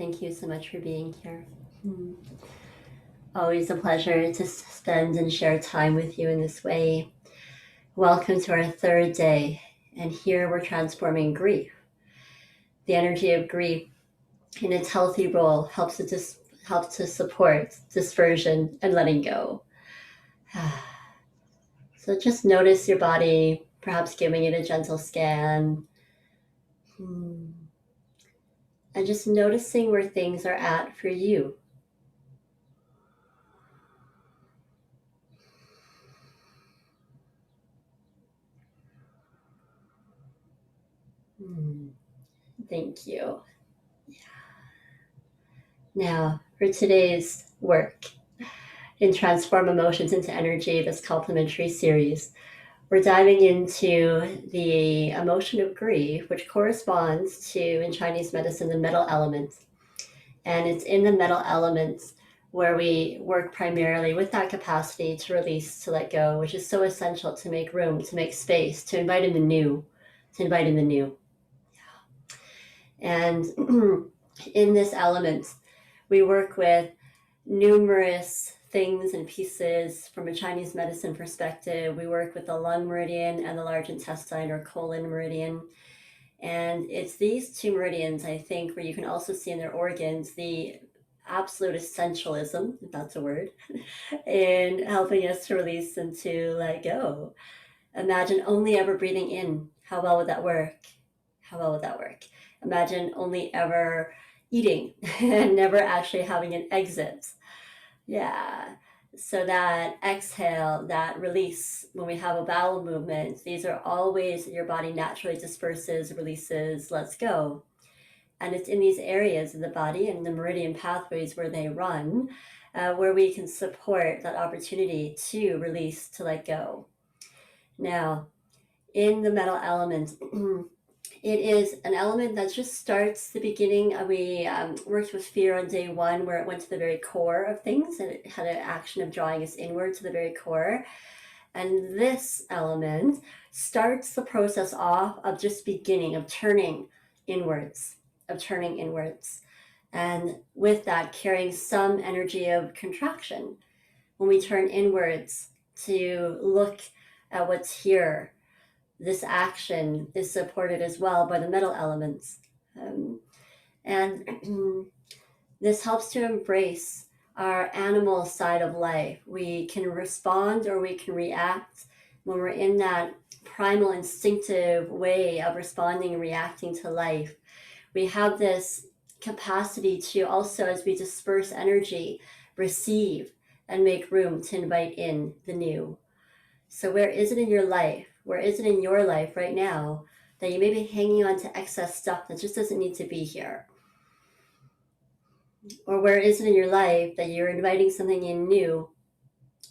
Thank you so much for being here. Always a pleasure to spend and share time with you in this way. Welcome to our third day, and here we're transforming grief. The energy of grief in its healthy role helps to support dispersion and letting go. So just notice your body, perhaps giving it a gentle scan. And just noticing where things are at for you. Thank you. Yeah. Now, for today's work in Transform Emotions into Energy, this complementary series, we're diving into the emotion of grief, which corresponds to, in Chinese medicine, the metal elements. And it's in the metal elements where we work primarily with that capacity to release, to let go, which is so essential to make room, to make space, to invite in the new, And in this element, we work with numerous things and pieces from a Chinese medicine perspective. We work with the lung meridian and the large intestine or colon meridian. And it's these two meridians, I think, where you can also see in their organs the absolute essentialism, if that's a word, in helping us to release and to let go. Imagine only ever breathing in. How well would that work? Imagine only ever eating and never actually having an exit. Yeah. So that exhale, that release, when we have a bowel movement, these are all ways that your body naturally disperses, releases, lets go. And it's in these areas of the body and the meridian pathways where they run, where we can support that opportunity to release, to let go. Now, in the metal element, it is an element that just starts the beginning. We worked with fear on day one, where it went to the very core of things, and it had an action of drawing us inward to the very core. And this element starts the process off of just beginning, of turning inwards. And with that, carrying some energy of contraction. When we turn inwards to look at what's here, this action is supported as well by the metal elements. And this helps to embrace our animal side of life. We can respond or we can react when we're in that primal instinctive way of responding and reacting to life. We have this capacity to also, as we disperse energy, receive and make room to invite in the new. So where is it in your life? Where is it in your life right now that you may be hanging on to excess stuff that just doesn't need to be here? Or where is it in your life that you're inviting something in new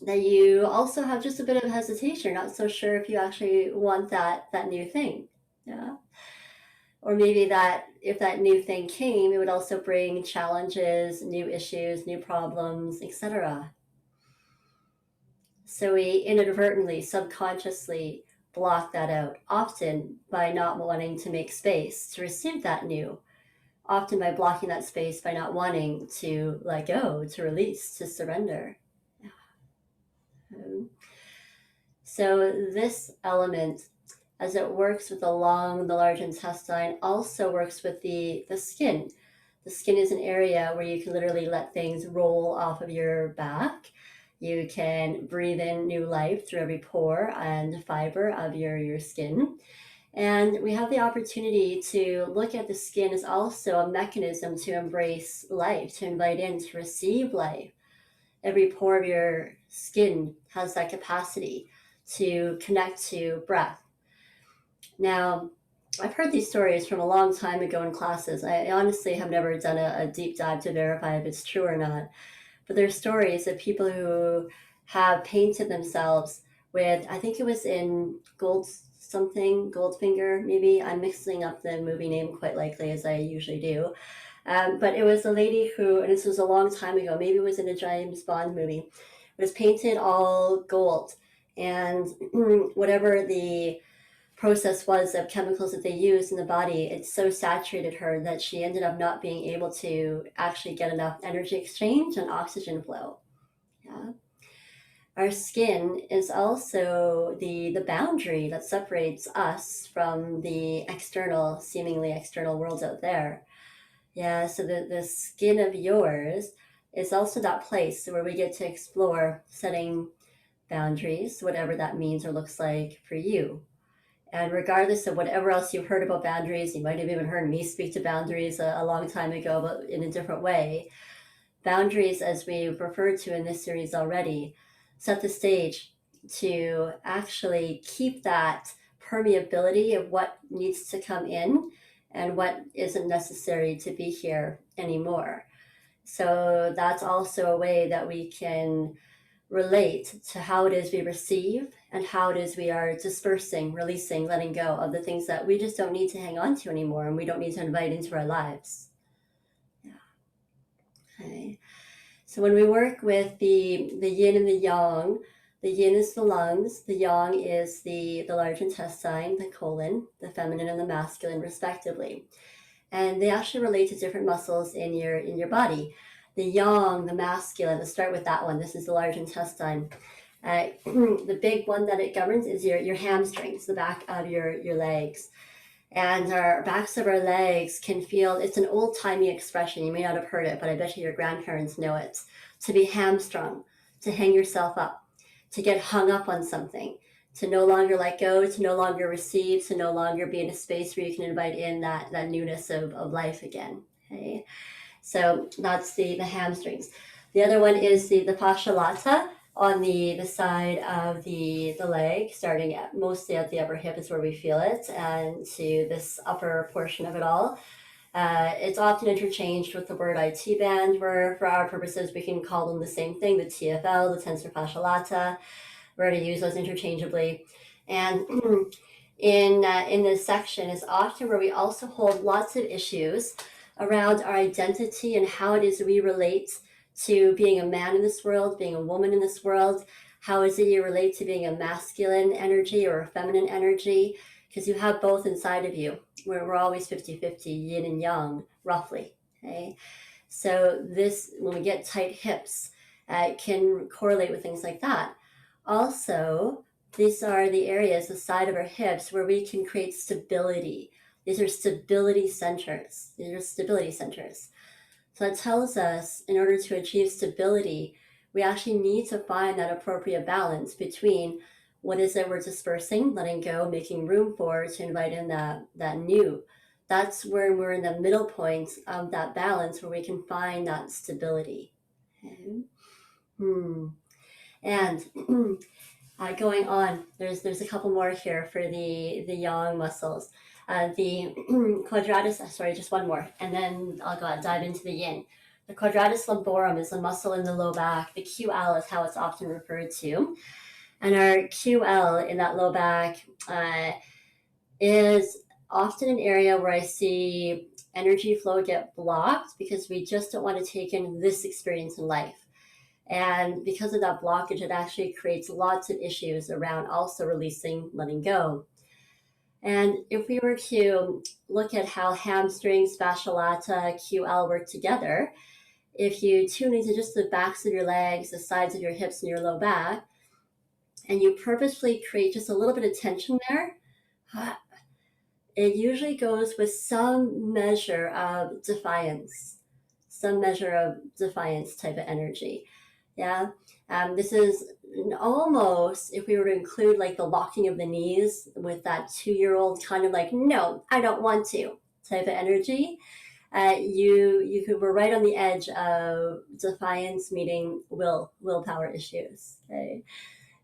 that you also have just a bit of hesitation, not so sure if you actually want that new thing? Yeah. Or maybe that if that new thing came, it would also bring challenges, new issues, new problems, etc. So we inadvertently, subconsciously block that out, often by not wanting to make space to receive that new, often by blocking that space by not wanting to let go, to release, to surrender. So this element, as it works with the lung, the large intestine, also works with the skin. The skin is an area where you can literally let things roll off of your back. You can breathe in new life through every pore and fiber of your skin. And we have the opportunity to look at the skin as also a mechanism to embrace life, to invite in, to receive life. Every pore of your skin has that capacity to connect to breath. Now, I've heard these stories from a long time ago in classes. I honestly have never done a deep dive to verify if it's true or not. But there's stories of people who have painted themselves with, I think it was in Goldfinger, maybe. I'm mixing up the movie name quite likely, as I usually do. But it was a lady who, and this was a long time ago, maybe it was in a James Bond movie, was painted all gold. And whatever the process was of chemicals that they used in the body, it so saturated her that she ended up not being able to actually get enough energy exchange and oxygen flow. Yeah. Our skin is also the boundary that separates us from the external, seemingly external worlds out there. Yeah, so the skin of yours is also that place where we get to explore setting boundaries, whatever that means or looks like for you. And regardless of whatever else you've heard about boundaries, you might have even heard me speak to boundaries a long time ago, but in a different way. Boundaries, as we've referred to in this series already, set the stage to actually keep that permeability of what needs to come in and what isn't necessary to be here anymore. So that's also a way that we can relate to how it is we receive and how it is we are dispersing, releasing, letting go of the things that we just don't need to hang on to anymore and we don't need to invite into our lives. Yeah. Okay. So when we work with the yin and the yang, the yin is the lungs, the yang is the large intestine, the colon, the feminine and the masculine respectively. And they actually relate to different muscles in your body. The yang, the masculine, let's start with that one. This is the large intestine. The big one that it governs is your hamstrings, the back of your legs. And our backs of our legs can feel, it's an old-timey expression. You may not have heard it, but I bet you your grandparents know it. To be hamstrung, to hang yourself up, to get hung up on something, to no longer let go, to no longer receive, to no longer be in a space where you can invite in that newness of life again. Okay? So that's the hamstrings. The other one is the fascia lata on the side of the leg, starting mostly at the upper hip is where we feel it, and to this upper portion of it all. It's often interchanged with the word IT band, where for our purposes we can call them the same thing, the TFL, the tensor fascia lata. We're going to use those interchangeably. And in this section is often where we also hold lots of issues around our identity and how it is we relate to being a man in this world, being a woman in this world. How is it you relate to being a masculine energy or a feminine energy? Because you have both inside of you. We're always 50-50, yin and yang, roughly. Okay? So this, when we get tight hips, can correlate with things like that. Also, these are the areas, the side of our hips, where we can create stability. These are stability centers. So it tells us in order to achieve stability, we actually need to find that appropriate balance between what is it we're dispersing, letting go, making room for, to invite in that new. That's where we're in the middle point of that balance where we can find that stability. Okay. And going on, there's a couple more here for the yang muscles. The quadratus, sorry, just one more, and then I'll dive into the yin. The quadratus lumborum is a muscle in the low back. The QL is how it's often referred to. And our QL in that low back is often an area where I see energy flow get blocked because we just don't want to take in this experience in life. And because of that blockage, it actually creates lots of issues around also releasing, letting go. And if we were to look at how hamstrings, fascia lata, QL work together, if you tune into just the backs of your legs, the sides of your hips, and your low back, and you purposefully create just a little bit of tension there, it usually goes with some measure of defiance type of energy. Yeah. This is almost, if we were to include like the locking of the knees with that 2-year-old kind of like, no, I don't want to type of energy. We're right on the edge of defiance meeting willpower issues. Okay.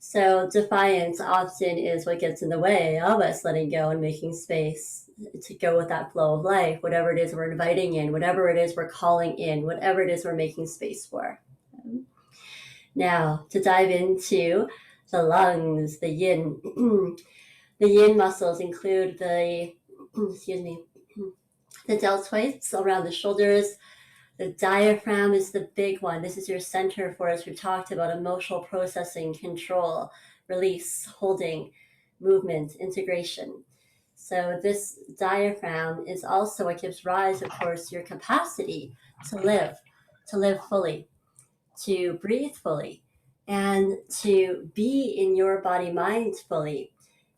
So defiance often is what gets in the way of us letting go and making space to go with that flow of life, whatever it is we're inviting in, whatever it is we're calling in, whatever it is we're making space for. Now, to dive into the lungs, the yin. The yin muscles include the deltoids around the shoulders. The diaphragm is the big one. This is your center for, as we've talked about, emotional processing, control, release, holding. movement, integration. So this diaphragm is also what gives rise, of course, to your capacity to live fully, to breathe fully, and to be in your body mind fully.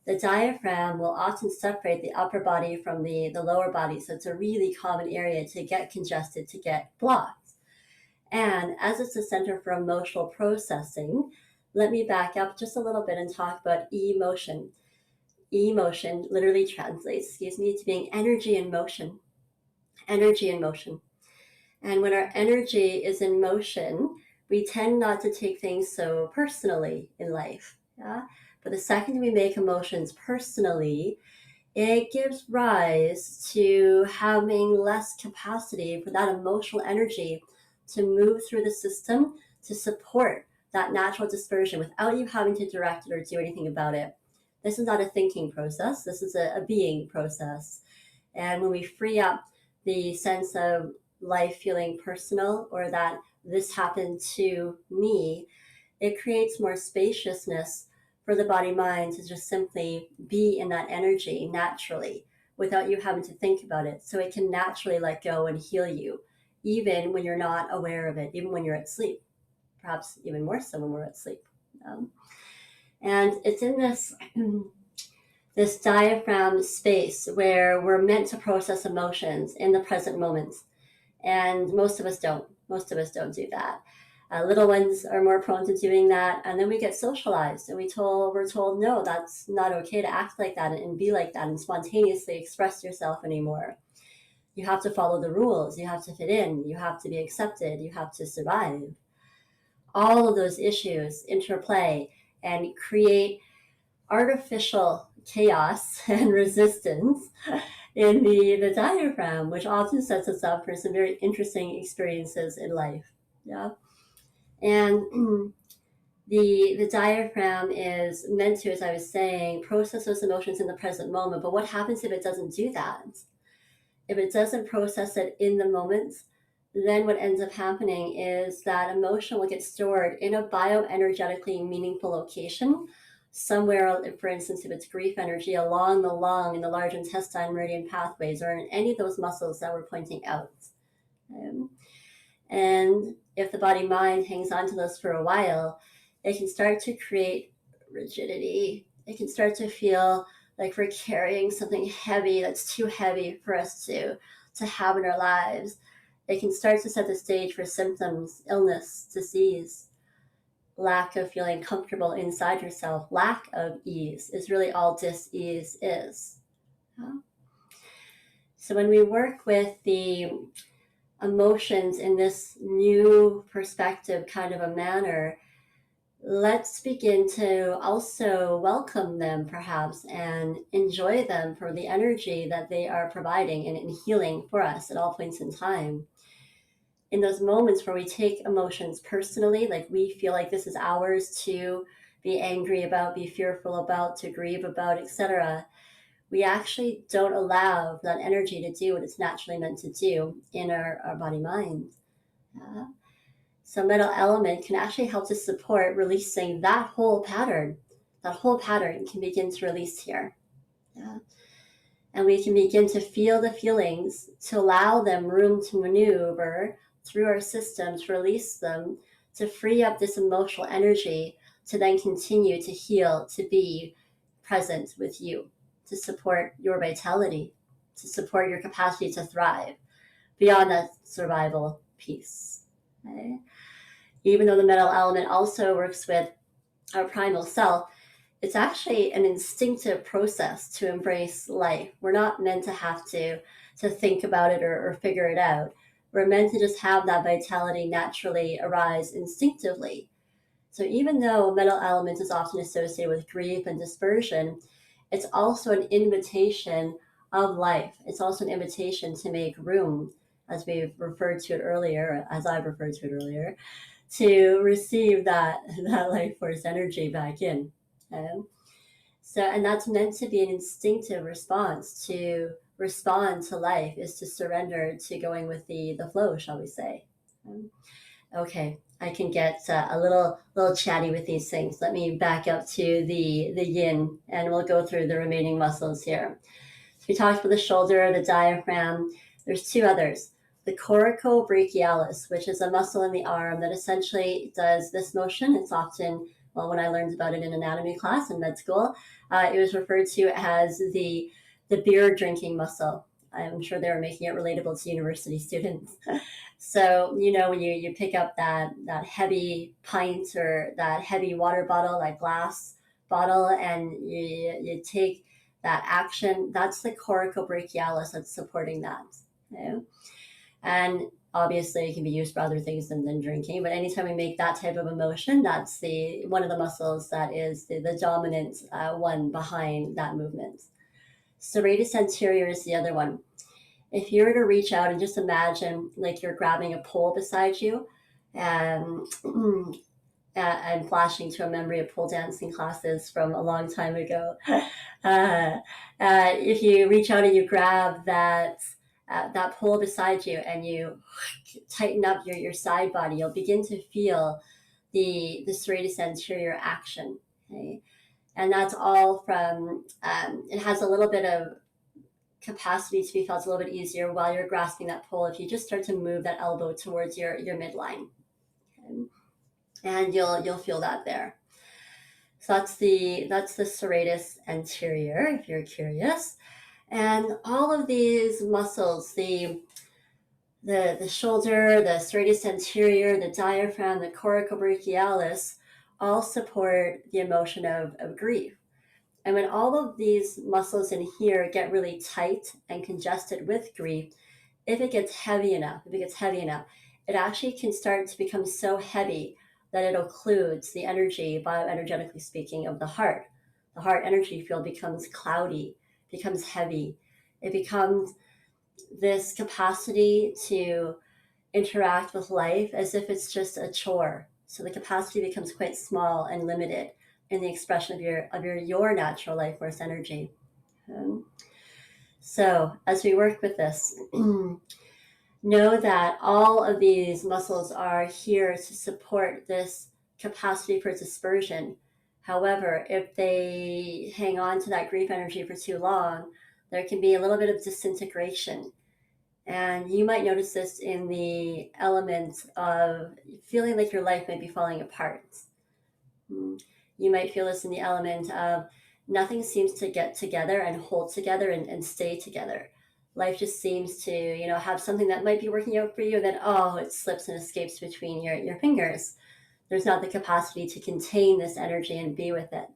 The diaphragm will often separate the upper body from the lower body. So it's a really common area to get congested, to get blocked. And as it's a center for emotional processing, let me back up just a little bit and talk about emotion. Emotion literally translates, to being energy in motion. Energy in motion. And when our energy is in motion, we tend not to take things so personally in life. Yeah? But the second we make emotions personally, it gives rise to having less capacity for that emotional energy to move through the system to support that natural dispersion without you having to direct it or do anything about it. This is not a thinking process. This is a being process. And when we free up the sense of life feeling personal, or that this happened to me, it creates more spaciousness for the body mind to just simply be in that energy naturally without you having to think about it. So it can naturally let go and heal you, even when you're not aware of it, even when you're at sleep, perhaps even more so when we're at sleep. And it's in this this diaphragm space where we're meant to process emotions in the present moment. And most of us don't. Most of us don't do that. Little ones are more prone to doing that. And then we get socialized and we're told, no, that's not okay to act like that and be like that and spontaneously express yourself anymore. You have to follow the rules. You have to fit in. You have to be accepted. You have to survive. All of those issues interplay and create artificial chaos and resistance in the diaphragm, which often sets us up for some very interesting experiences in life. Yeah. And the diaphragm is meant to, as I was saying, process those emotions in the present moment. But what happens if it doesn't do that? If it doesn't process it in the moment, then what ends up happening is that emotion will get stored in a bioenergetically meaningful location, somewhere, for instance, if it's grief energy, along the lung, in the large intestine, Meridian pathways, or in any of those muscles that we're pointing out. And if the body mind hangs on to those for a while, it can start to create rigidity. It can start to feel like we're carrying something heavy that's too heavy for us to have in our lives. It can start to set the stage for symptoms, illness, disease, lack of feeling comfortable inside yourself. Lack of ease is really all dis-ease is. So when we work with the emotions in this new perspective kind of a manner, let's begin to also welcome them perhaps and enjoy them for the energy that they are providing and healing for us at all points in time. In those moments where we take emotions personally, like we feel like this is ours to be angry about, be fearful about, to grieve about, etc., we actually don't allow that energy to do what it's naturally meant to do in our body mind. So metal element can actually help to support releasing that whole pattern. That whole pattern can begin to release here. And we can begin to feel the feelings, to allow them room to maneuver through our system, to release them, to free up this emotional energy, to then continue to heal, to be present with you, to support your vitality, to support your capacity to thrive beyond that survival piece. Okay? Even though the metal element also works with our primal self, it's actually an instinctive process to embrace life. We're not meant to have to think about it or figure it out. We're meant to just have that vitality naturally arise instinctively. So even though metal element is often associated with grief and dispersion, it's also an invitation of life. It's also an invitation to make room, as we've referred to it earlier, as I've referred to it earlier, to receive that life force energy back in. So, and that's meant to be an instinctive response. To respond to life is to surrender to going with the flow, shall we say. Okay, I can get a little chatty with these things. Let me back up to the yin, and we'll go through the remaining muscles here. So we talked about the shoulder, the diaphragm. There's two others. The Coracobrachialis, which is a muscle in the arm that essentially does this motion. It's often, well, when I learned about it in anatomy class in med school, it was referred to as the beer drinking muscle. I'm sure they were making it relatable to university students. So, when you pick up that heavy pint or that heavy water bottle, that glass bottle, and you take that action, that's the coracobrachialis that's supporting that. Okay? And obviously it can be used for other things than drinking, but anytime we make that type of a motion, that's one of the muscles that is the dominant one behind that movement. Serratus anterior is the other one. If you were to reach out and just imagine like you're grabbing a pole beside you, and I'm flashing to a memory of pole dancing classes from a long time ago. If you reach out and you grab that pole beside you and you tighten up your side body, you'll begin to feel the serratus anterior action. Okay? And that's all from, it has a little bit of capacity to be felt a little bit easier while you're grasping that pole if you just start to move that elbow towards your midline. Okay? And you'll feel that there. So that's the serratus anterior, if you're curious. And all of these muscles, the shoulder, the serratus anterior, the diaphragm, the coracobrachialis, all support the emotion of grief. And when all of these muscles in here get really tight and congested with grief, if it gets heavy enough, it actually can start to become so heavy that it occludes the energy, bioenergetically speaking, of the heart. The heart energy field becomes cloudy, becomes heavy. It becomes this capacity to interact with life as if it's just a chore. So the capacity becomes quite small and limited in the expression of your natural life force energy. So as we work with this, know that all of these muscles are here to support this capacity for dispersion. However, if they hang on to that grief energy for too long, there can be a little bit of disintegration. And you might notice this in the element of feeling like your life might be falling apart. You might feel this in the element of nothing seems to get together and hold together and stay together. Life just seems to, have something that might be working out for you, and then, it slips and escapes between your fingers. There's not the capacity to contain this energy and be with it.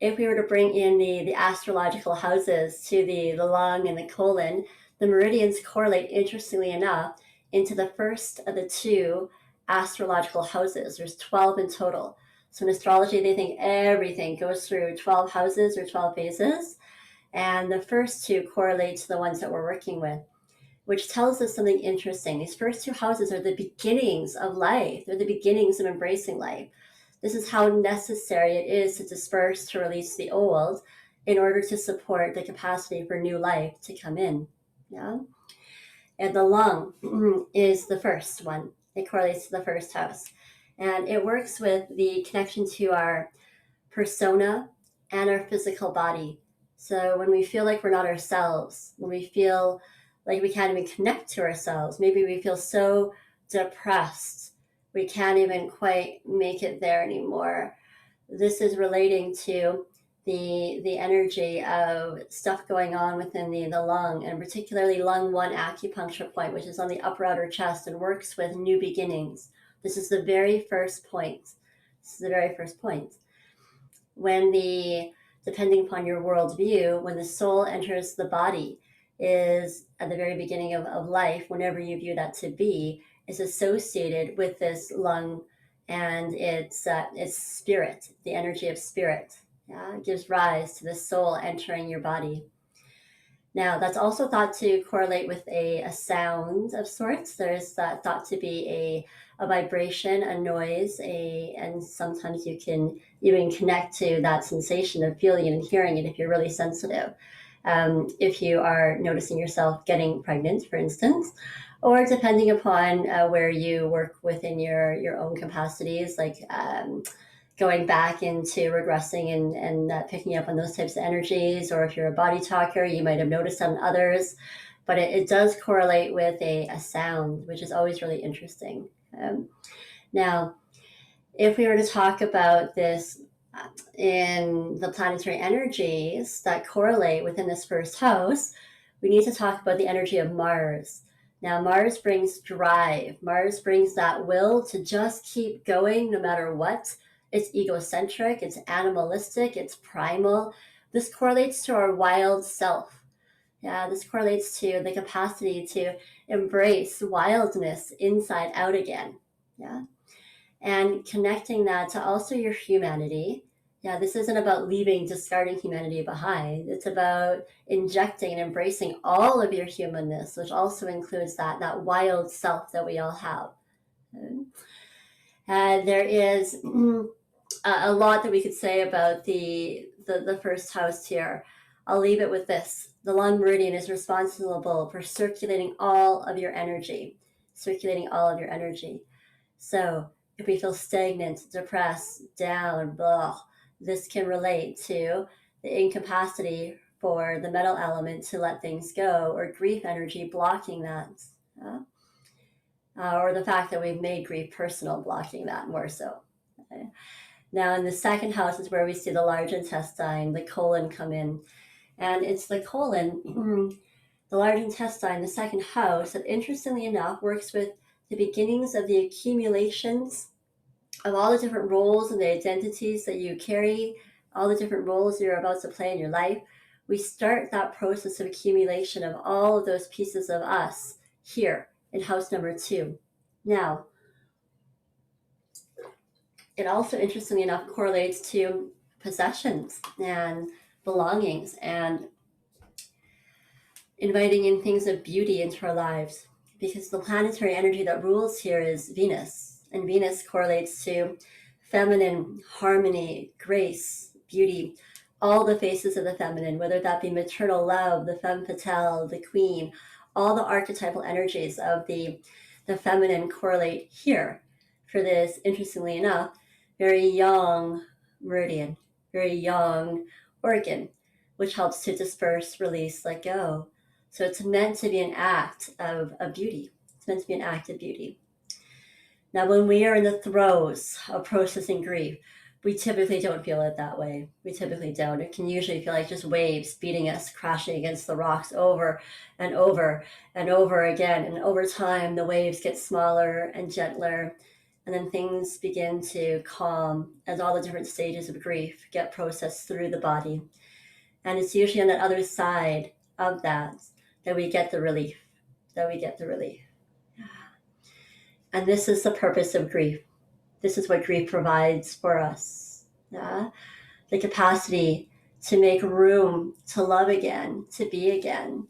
If we were to bring in the astrological houses to the lung and the colon, the meridians correlate, interestingly enough, into the first of the two astrological houses. There's 12 in total. So in astrology, they think everything goes through 12 houses or 12 phases. And the first two correlate to the ones that we're working with, which tells us something interesting. These first two houses are the beginnings of life. They're the beginnings of embracing life. This is how necessary it is to disperse, to release the old in order to support the capacity for new life to come in. Yeah. And the lung is the first one. It correlates to the first house. And it works with the connection to our persona and our physical body. So when we feel like we're not ourselves, when we feel like we can't even connect to ourselves, maybe we feel so depressed, we can't even quite make it there anymore. This is relating to the energy of stuff going on within the lung, and particularly lung 1 acupuncture point, which is on the upper outer chest and works with new beginnings. This is the very first point. When depending upon your worldview, when the soul enters the body, is at the very beginning of life, whenever you view that to be, is associated with this lung and its spirit, the energy of spirit. Yeah, it gives rise to the soul entering your body. Now, that's also thought to correlate with a sound of sorts. There's thought to be a vibration, a noise, and sometimes you can even connect to that sensation of feeling it and hearing it if you're really sensitive. If you are noticing yourself getting pregnant, for instance, or depending upon where you work within your own capacities, like going back into regressing and picking up on those types of energies, or if you're a body talker, you might have noticed on others, but it does correlate with a sound, which is always really interesting. Now, if we were to talk about this in the planetary energies that correlate within this first house, we need to talk about the energy of Mars. Now, Mars brings drive. Mars brings that will to just keep going no matter what. It's egocentric, it's animalistic, it's primal. This correlates to our wild self. Yeah, this correlates to the capacity to embrace wildness inside out again. Yeah. And connecting that to also your humanity. Yeah, this isn't about leaving, discarding humanity behind. It's about injecting and embracing all of your humanness, which also includes that wild self that we all have. There is a lot that we could say about the first house here. I'll leave it with this. The long meridian is responsible for circulating all of your energy, So if we feel stagnant, depressed, down, blah, this can relate to the incapacity for the metal element to let things go, or grief energy blocking that. Or the fact that we've made grief personal, blocking that more so. Okay. Now, in the second house is where we see the large intestine, the colon come in. And it's the colon, the large intestine, the second house, that interestingly enough works with the beginnings of the accumulations of all the different roles and the identities that you carry, all the different roles you're about to play in your life. We start that process of accumulation of all of those pieces of us here in house number 2. Now, it also, interestingly enough, correlates to possessions and belongings and inviting in things of beauty into our lives, because the planetary energy that rules here is Venus, and Venus correlates to feminine harmony, grace, beauty, all the faces of the feminine, whether that be maternal love, the femme fatale, the queen, all the archetypal energies of the feminine correlate here for this, interestingly enough, very young meridian, very young organ, which helps to disperse, release, let go. So it's meant to be an act of beauty. It's meant to be an act of beauty. Now, when we are in the throes of processing grief, we typically don't feel it that way. We typically don't. It can usually feel like just waves beating us, crashing against the rocks over and over and over again. And over time, the waves get smaller and gentler, and then things begin to calm as all the different stages of grief get processed through the body. And it's usually on the other side of that we get the relief, And this is the purpose of grief. This is what grief provides for us. Yeah? The capacity to make room to love again, to be again,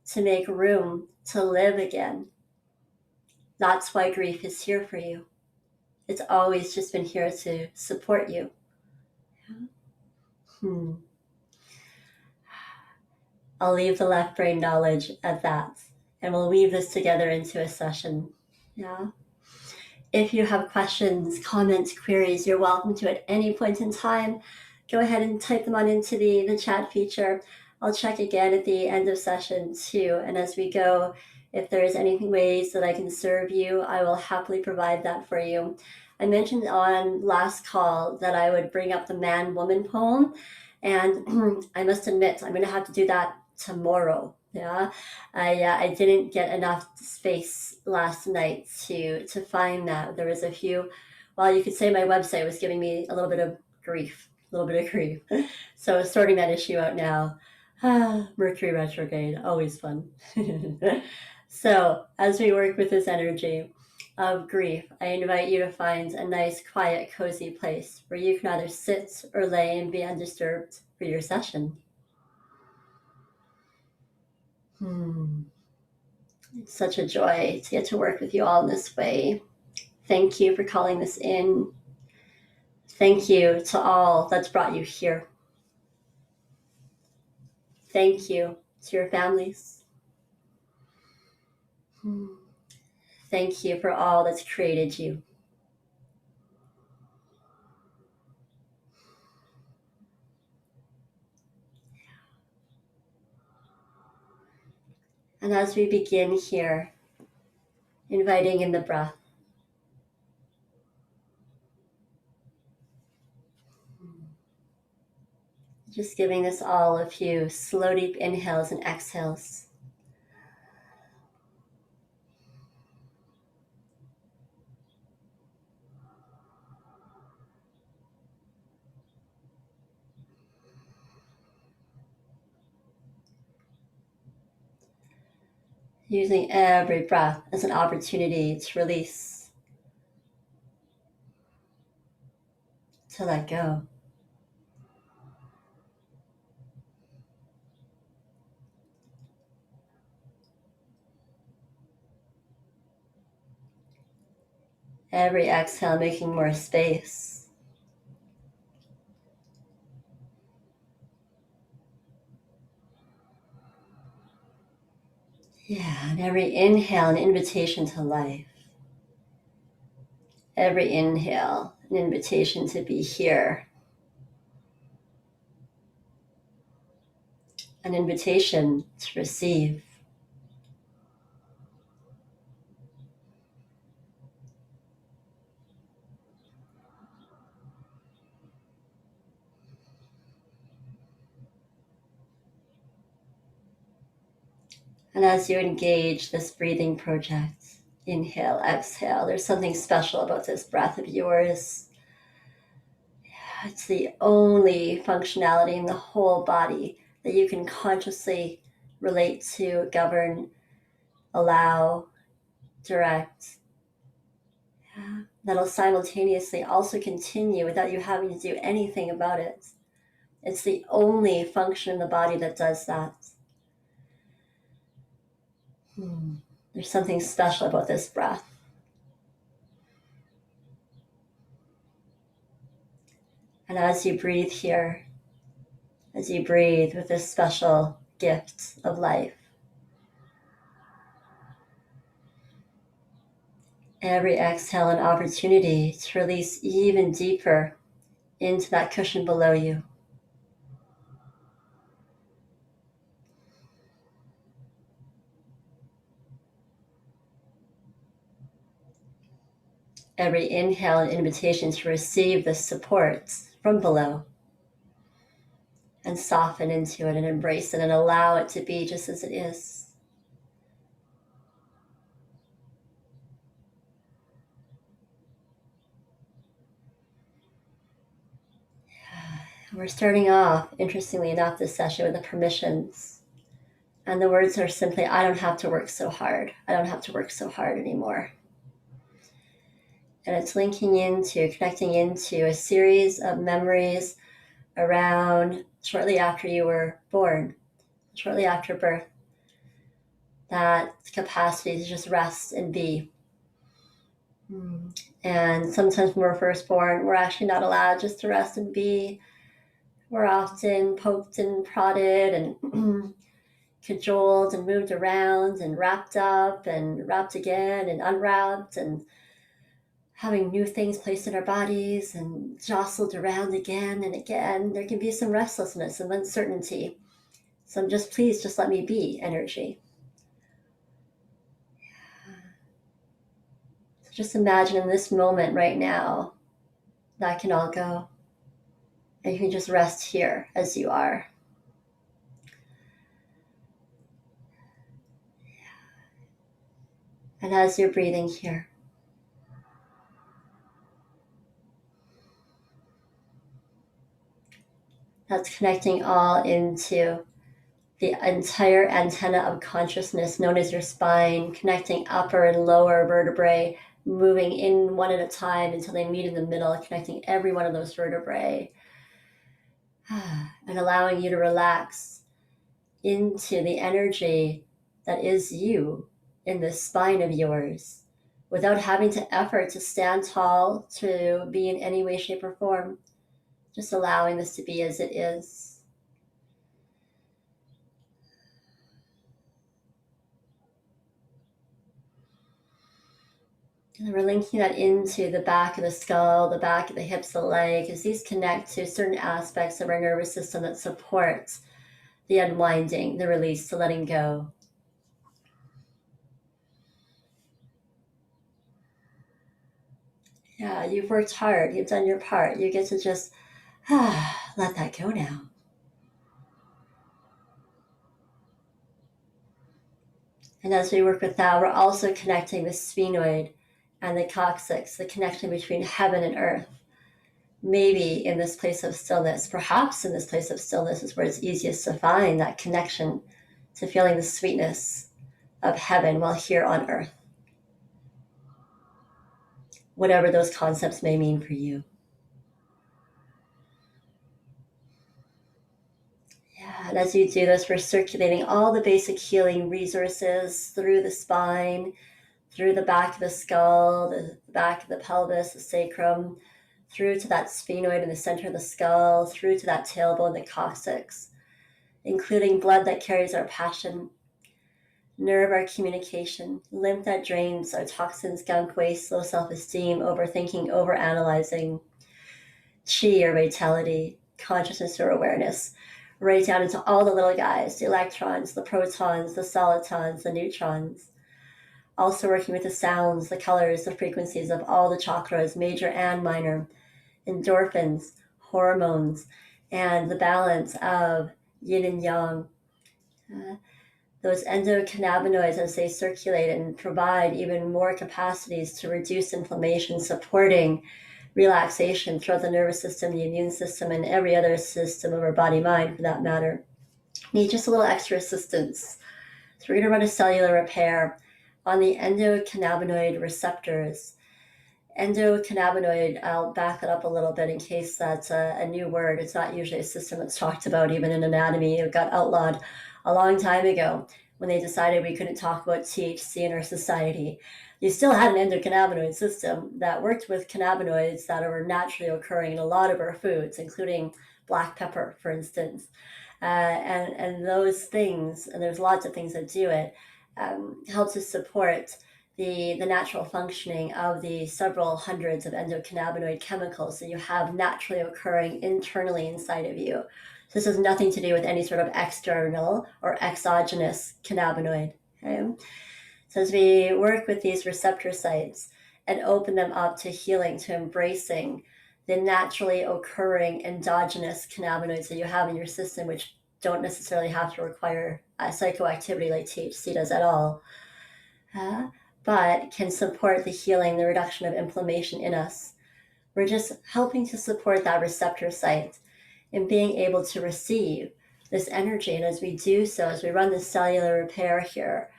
to make room to live again. That's why grief is here for you. It's always just been here to support you. I'll leave the left brain knowledge at that, and we'll weave this together into a session. Yeah. If you have questions, comments, queries, you're welcome to at any point in time. Go ahead and type them on into the chat feature. I'll check again at the end of session 2. And as we go, if there's any ways that I can serve you, I will happily provide that for you. I mentioned on last call that I would bring up the man-woman poem. And I must admit, I'm going to have to do that tomorrow. Yeah, I didn't get enough space last night to find that. There was a few, well, you could say my website was giving me a little bit of grief. So sorting that issue out now. Mercury retrograde, always fun. So as we work with this energy of grief, I invite you to find a nice, quiet, cozy place where you can either sit or lay and be undisturbed for your session. It's such a joy to get to work with you all in this way. Thank you for calling this in. Thank you to all that's brought you here. Thank you to your families. thank you for all that's created you. And as we begin here, inviting in the breath, just giving us all a few slow, deep inhales and exhales. Using every breath as an opportunity to release, to let go. Every exhale, making more space. Yeah, and every inhale, an invitation to life. Every inhale, an invitation to be here. An invitation to receive. And as you engage this breathing project, inhale, exhale, there's something special about this breath of yours. It's the only functionality in the whole body that you can consciously relate to, govern, allow, direct. That'll simultaneously also continue without you having to do anything about it. It's the only function in the body that does that. There's something special about this breath. And as you breathe here, as you breathe with this special gift of life, every exhale an opportunity to release even deeper into that cushion below you. Every inhale an invitation to receive the support from below and soften into it and embrace it and allow it to be just as it is. We're starting off, interestingly enough, this session with the permissions. And the words are simply, I don't have to work so hard. I don't have to work so hard anymore. And it's connecting into a series of memories around shortly after you were born, shortly after birth. That capacity to just rest and be. And sometimes when we're first born, we're actually not allowed just to rest and be. We're often poked and prodded and cajoled and moved around and wrapped up and wrapped again and unwrapped and having new things placed in our bodies and jostled around again and again. There can be some restlessness and uncertainty. Some please just let me be energy. So just imagine in this moment right now, that can all go. And you can just rest here as you are. And as you're breathing here, that's connecting all into the entire antenna of consciousness known as your spine, connecting upper and lower vertebrae, moving in one at a time until they meet in the middle, connecting every one of those vertebrae, and allowing you to relax into the energy that is you in this spine of yours without having to effort to stand tall, to be in any way, shape, or form, just allowing this to be as it is. And we're linking that into the back of the skull, the back of the hips, the leg, because these connect to certain aspects of our nervous system that supports the unwinding, the release, the letting go. Yeah, you've worked hard. You've done your part. You get to just let that go now. And as we work with that, we're also connecting the sphenoid and the coccyx, the connection between heaven and earth. Maybe in this place of stillness, perhaps in this place of stillness is where it's easiest to find that connection to feeling the sweetness of heaven while here on earth. Whatever those concepts may mean for you. Yeah, and as you do this, we're circulating all the basic healing resources through the spine, through the back of the skull, the back of the pelvis, the sacrum, through to that sphenoid in the center of the skull, through to that tailbone, the coccyx, including blood that carries our passion, nerve our communication, lymph that drains our toxins, gunk, waste, low self-esteem, overthinking, overanalyzing, chi or vitality, consciousness or awareness, right down into all the little guys, the electrons, the protons, the solitons, the neutrons. Also working with the sounds, the colors, the frequencies of all the chakras, major and minor, endorphins, hormones, and the balance of yin and yang. Those endocannabinoids, as they circulate and provide even more capacities to reduce inflammation, supporting relaxation throughout the nervous system, the immune system, and every other system of our body mind for that matter, need just a little extra assistance. So we're going to run a cellular repair on the endocannabinoid receptors. Endocannabinoid, I'll back it up a little bit in case that's a new word. It's not usually a system that's talked about even in anatomy. It got outlawed a long time ago when they decided we couldn't talk about THC in our society. You still had an endocannabinoid system that worked with cannabinoids that are naturally occurring in a lot of our foods, including black pepper, for instance. And those things, and there's lots of things that do it, help to support the natural functioning of the several hundreds of endocannabinoid chemicals that you have naturally occurring internally inside of you. So this has nothing to do with any sort of external or exogenous cannabinoid. Okay? So as we work with these receptor sites and open them up to healing, to embracing the naturally occurring endogenous cannabinoids that you have in your system, which don't necessarily have to require psychoactivity like THC does at all, but can support the healing, the reduction of inflammation in us. We're just helping to support that receptor site in being able to receive this energy. And as we do so, as we run the cellular repair here,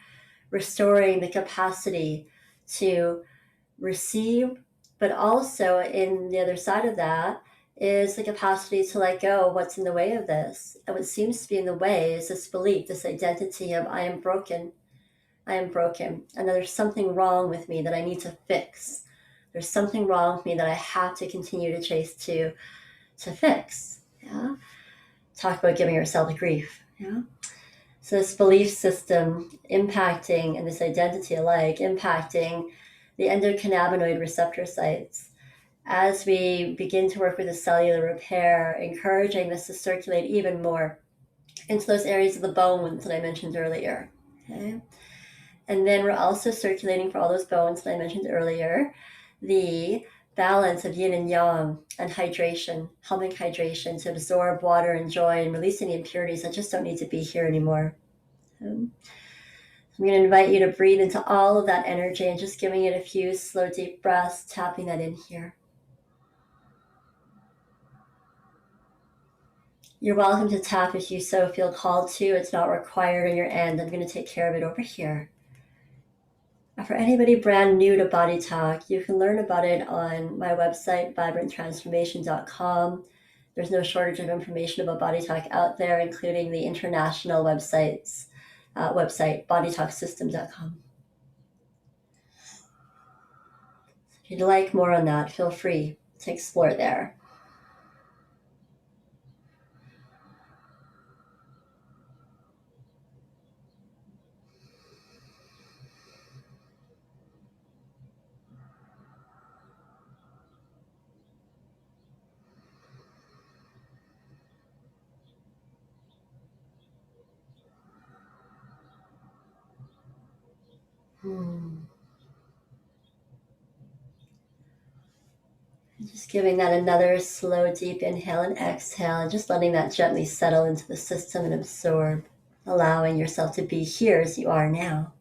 restoring the capacity to receive, but also in the other side of that is the capacity to let go of what's in the way of this. And what seems to be in the way is this belief, this identity of I am broken, and there's something wrong with me that I need to fix. There's something wrong with me that I have to continue to chase to fix. Yeah. Talk about giving yourself grief. Yeah. So this belief system impacting, and this identity alike, impacting the endocannabinoid receptor sites. As we begin to work with the cellular repair, encouraging this to circulate even more into those areas of the bones that I mentioned earlier. Okay. And then we're also circulating for all those bones that I mentioned earlier, the balance of yin and yang and hydration, helping hydration to absorb water and joy and releasing the impurities that just don't need to be here anymore. I'm going to invite you to breathe into all of that energy and just giving it a few slow, deep breaths, tapping that in here. You're welcome to tap if you so feel called to. It's not required on your end. I'm going to take care of it over here. For anybody brand new to Body Talk, you can learn about it on my website, vibranttransformation.com. There's no shortage of information about Body Talk out there, including the international website, bodytalksystem.com. If you'd like more on that, feel free to explore there. Just giving that another slow, deep inhale and exhale, and just letting that gently settle into the system and absorb, allowing yourself to be here as you are now.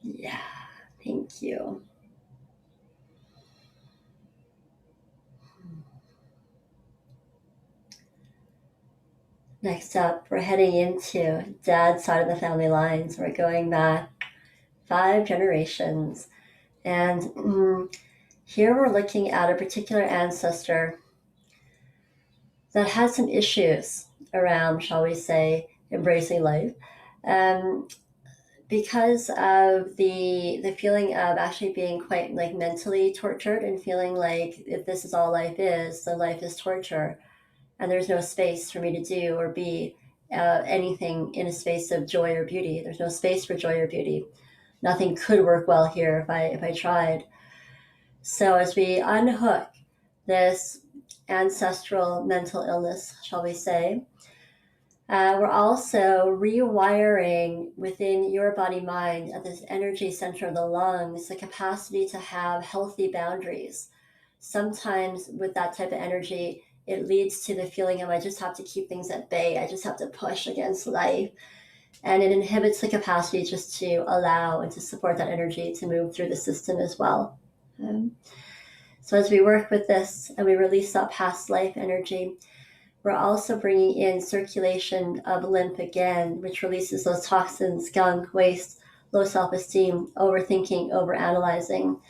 Yeah, thank you. Next up, we're heading into Dad's side of the family lines. We're going back 5 generations. And here we're looking at a particular ancestor that had some issues around, shall we say, embracing life. Because of the feeling of actually being quite like mentally tortured and feeling like if this is all life is, then life is torture. And there's no space for me to do or be anything in a space of joy or beauty. There's no space for joy or beauty. Nothing could work well here if I tried. So as we unhook this ancestral mental illness, shall we say, we're also rewiring within your body mind at this energy center of the lungs the capacity to have healthy boundaries. Sometimes with that type of energy, it leads to the feeling of I just have to keep things at bay. I just have to push against life. And it inhibits the capacity just to allow and to support that energy to move through the system as well. So as we work with this and we release that past life energy, we're also bringing in circulation of lymph again, which releases those toxins, gunk, waste, low self-esteem, overthinking, overanalyzing.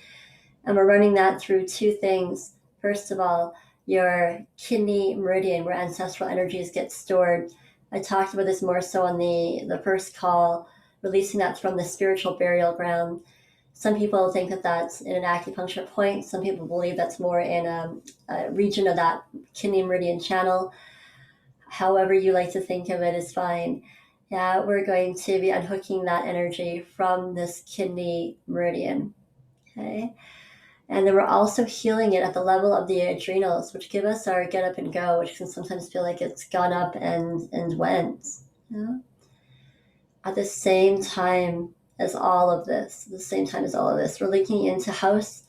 And we're running that through 2 things. First of all, your kidney meridian, where ancestral energies get stored. I talked about this more so on the first call, releasing that from the spiritual burial ground. Some people think that that's in an acupuncture point. Some people believe that's more in a region of that kidney meridian channel. However you like to think of it is fine. Yeah, we're going to be unhooking that energy from this kidney meridian. Okay. And then we're also healing it at the level of the adrenals, which give us our get up and go, which can sometimes feel like it's gone up and went. Yeah? At the same time as all of this, we're linking into house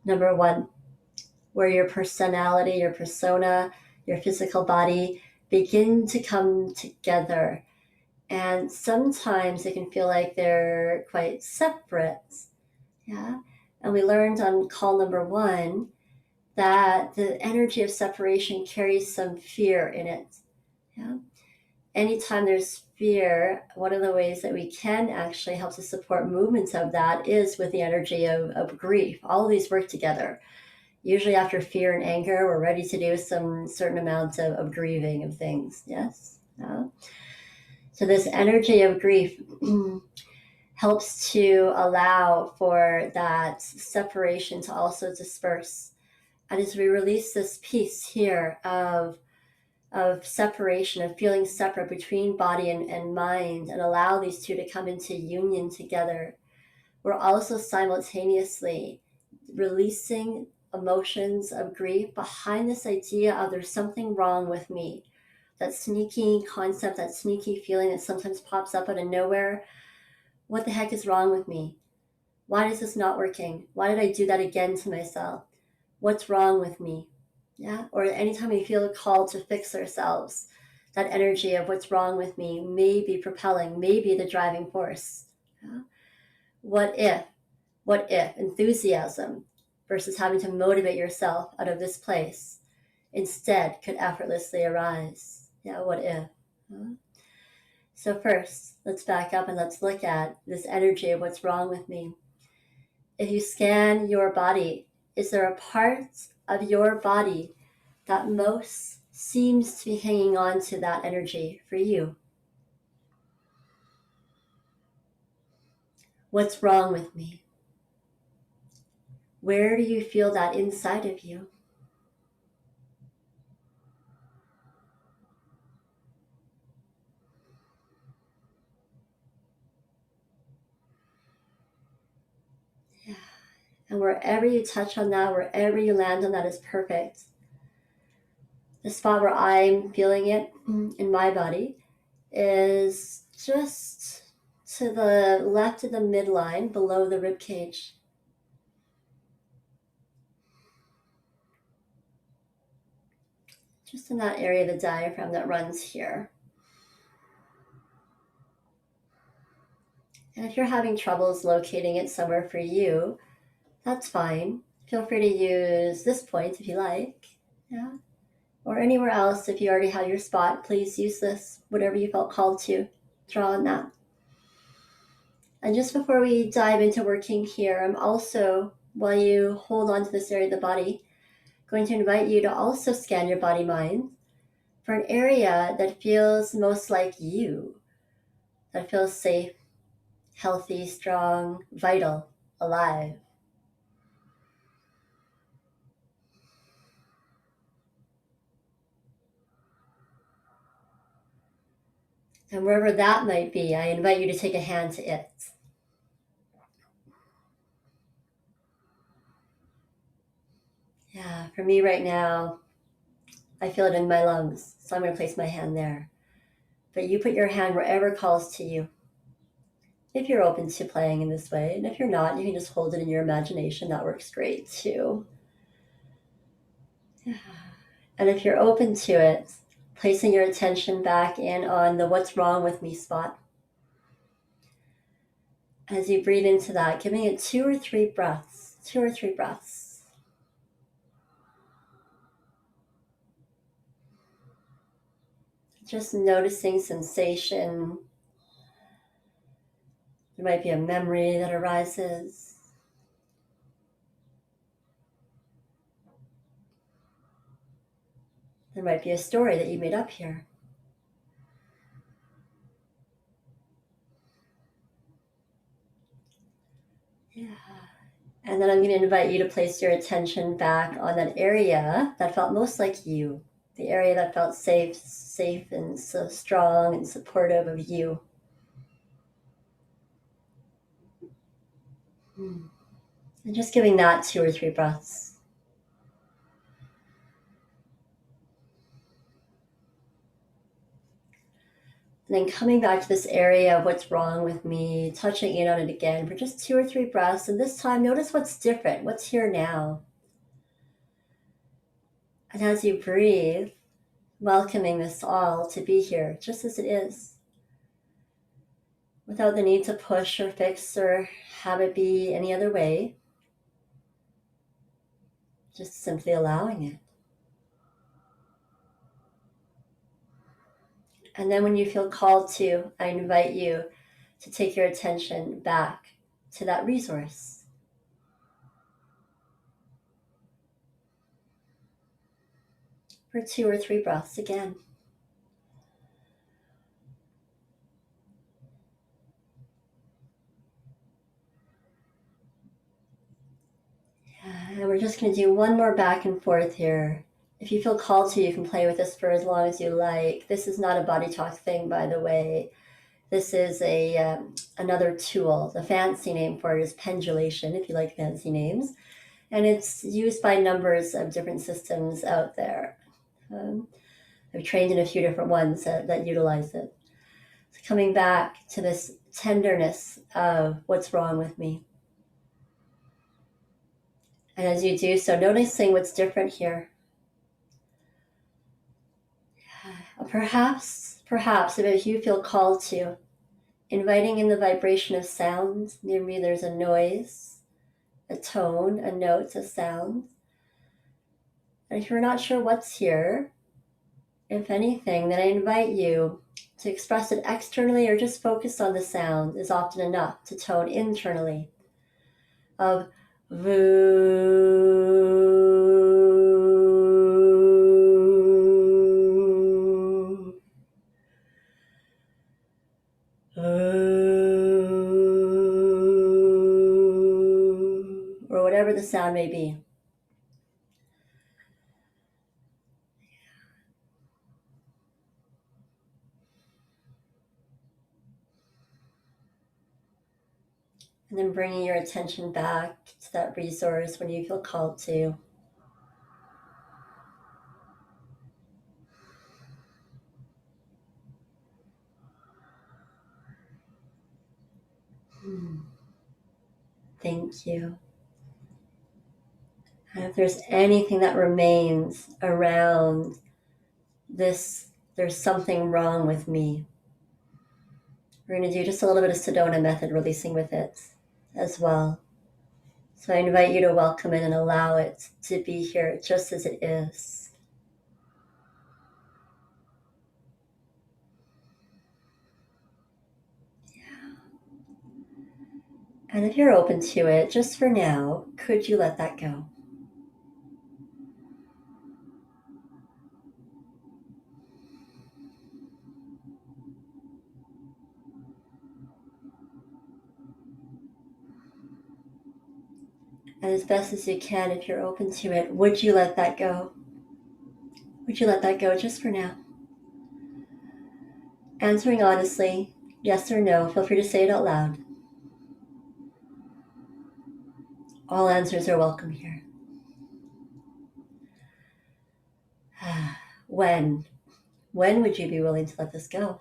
number 1, where your personality, your persona, your physical body begin to come together. And sometimes it can feel like they're quite separate. Yeah. And we learned on call number 1 that the energy of separation carries some fear in it. Yeah. Anytime there's fear, one of the ways that we can actually help to support movements of that is with the energy of grief. All of these work together. Usually after fear and anger, we're ready to do some certain amount of grieving of things. Yes? Yeah. So this energy of grief helps to allow for that separation to also disperse. And as we release this piece here of separation, of feeling separate between body and mind, and allow these two to come into union together, we're also simultaneously releasing emotions of grief behind this idea of there's something wrong with me. That sneaky concept, that sneaky feeling that sometimes pops up out of nowhere. What the heck is wrong with me? Why is this not working? Why did I do that again to myself? What's wrong with me? Yeah. Or anytime we feel called to fix ourselves, that energy of what's wrong with me may be propelling, may be the driving force. Yeah? What if enthusiasm versus having to motivate yourself out of this place instead could effortlessly arise? Yeah, what if? Huh? So first, let's back up and let's look at this energy of what's wrong with me. If you scan your body, is there a part of your body that most seems to be hanging on to that energy for you? What's wrong with me? Where do you feel that inside of you? Yeah. And wherever you touch on that, wherever you land on that is perfect. The spot where I'm feeling it in my body is just to the left of the midline, below the rib cage. Just in that area of the diaphragm that runs here. And if you're having troubles locating it somewhere for you, that's fine. Feel free to use this point if you like. Yeah. Or anywhere else, if you already have your spot, please use this, whatever you felt called to draw on that. And just before we dive into working here, I'm also, while you hold on to this area of the body, going to invite you to also scan your body-mind for an area that feels most like you, that feels safe, healthy, strong, vital, alive. And wherever that might be, I invite you to take a hand to it. Yeah, for me right now, I feel it in my lungs, so I'm going to place my hand there. But you put your hand wherever calls to you. If you're open to playing in this way, and if you're not, you can just hold it in your imagination. That works great too. Yeah. And if you're open to it, placing your attention back in on the what's wrong with me spot. As you breathe into that, giving it 2 or 3 breaths, 2 or 3 breaths. Just noticing sensation. There might be a memory that arises. There might be a story that you made up here. Yeah. And then I'm going to invite you to place your attention back on that area that felt most like you, the area that felt safe and so strong and supportive of you. And just giving that 2 or 3 breaths. And then coming back to this area of what's wrong with me, touching in on it again for just 2 or 3 breaths. And this time, notice what's different, what's here now. And as you breathe, welcoming this all to be here, just as it is, without the need to push or fix or have it be any other way, just simply allowing it. And then when you feel called to, I invite you to take your attention back to that resource. For 2 or 3 breaths again. And we're just going to do one more back and forth here. If you feel called to, you can play with this for as long as you like. This is not a body talk thing, by the way. This is another tool. The fancy name for it is pendulation, if you like fancy names. And it's used by numbers of different systems out there. I've trained in a few different ones that utilize it. So coming back to this tenderness of what's wrong with me. And as you do so, noticing what's different here. Perhaps if you feel called to, inviting in the vibration of sound. Near me there's a noise, a tone, a note, a sound. And if you're not sure what's here, if anything, then I invite you to express it externally or just focus on the sound is often enough to tone internally of or whatever the sound may be. And then bringing your attention back to that resource when you feel called to. Thank you. And if there's anything that remains around this, there's something wrong with me, we're going to do just a little bit of Sedona method releasing with it as well. So I invite you to welcome it and allow it to be here just as it is. Yeah. And if you're open to it, just for now, could you let that go? And as best as you can, if you're open to it, would you let that go? Would you let that go just for now? Answering honestly, yes or no, feel free to say it out loud. All answers are welcome here. When would you be willing to let this go?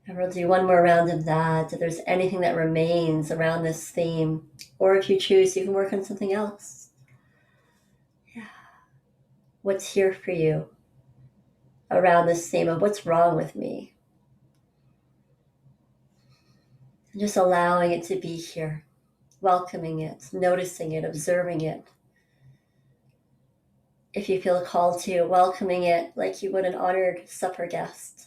And we'll do one more round of that. If there's anything that remains around this theme, or if you choose, you can work on something else. Yeah. What's here for you around this theme of what's wrong with me? And just allowing it to be here, welcoming it, noticing it, observing it. If you feel called to, welcoming it like you would an honored supper guest.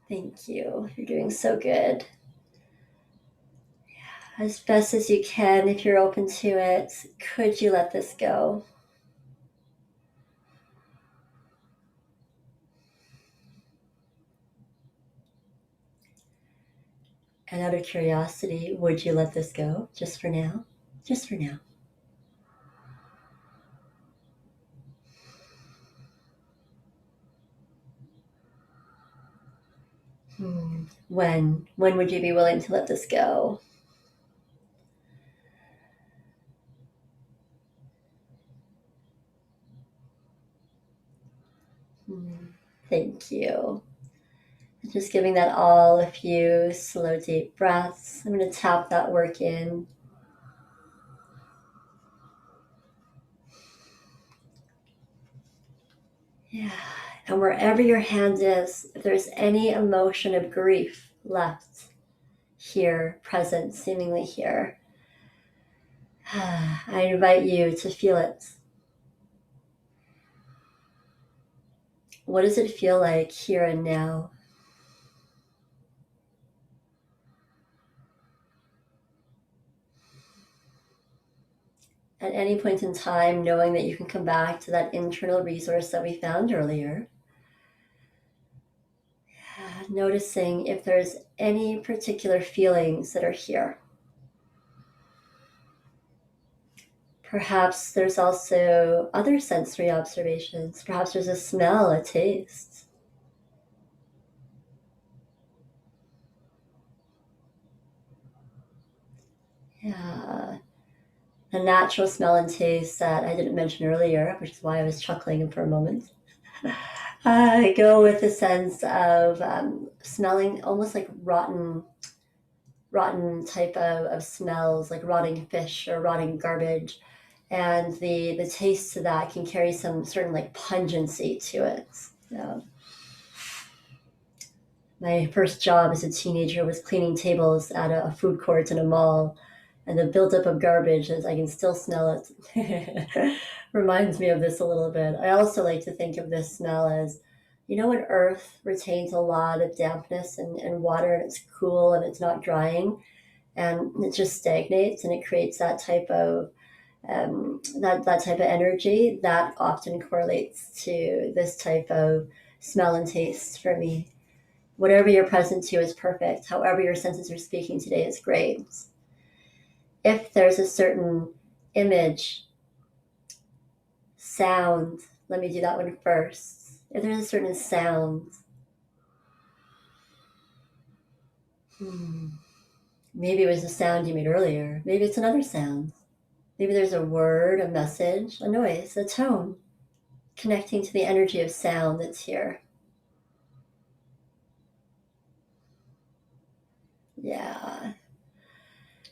Thank you. You're doing so good. As best as you can, if you're open to it, could you let this go? And out of curiosity, would you let this go just for now? Just for now. When would you be willing to let this go? Thank you. Just giving that all a few slow, deep breaths. I'm going to tap that work in. Yeah. And wherever your hand is, if there's any emotion of grief left here, present, seemingly here, I invite you to feel it. What does it feel like here and now? At any point in time, knowing that you can come back to that internal resource that we found earlier. Noticing if there's any particular feelings that are here. Perhaps there's also other sensory observations. Perhaps there's a smell, a taste. Yeah. A natural smell and taste that I didn't mention earlier, which is why I was chuckling for a moment. I go with a sense of smelling almost like rotten type of smells, like rotting fish or rotting garbage. And the taste to that can carry some certain like pungency to it. My first job as a teenager was cleaning tables at a food court in a mall, and the buildup of garbage, as I can still smell it, reminds me of this a little bit. I also like to think of this smell as, when earth retains a lot of dampness and water, and it's cool and it's not drying, and it just stagnates, and it creates that type of that type of energy that often correlates to this type of smell and taste for me. Whatever you're present to is perfect. However your senses are speaking today is great. If there's a certain image, sound, let me do that one first. If there's a certain sound Maybe it was the sound you made earlier. Maybe it's another sound. Maybe there's a word, a message, a noise, a tone, connecting to the energy of sound that's here. Yeah.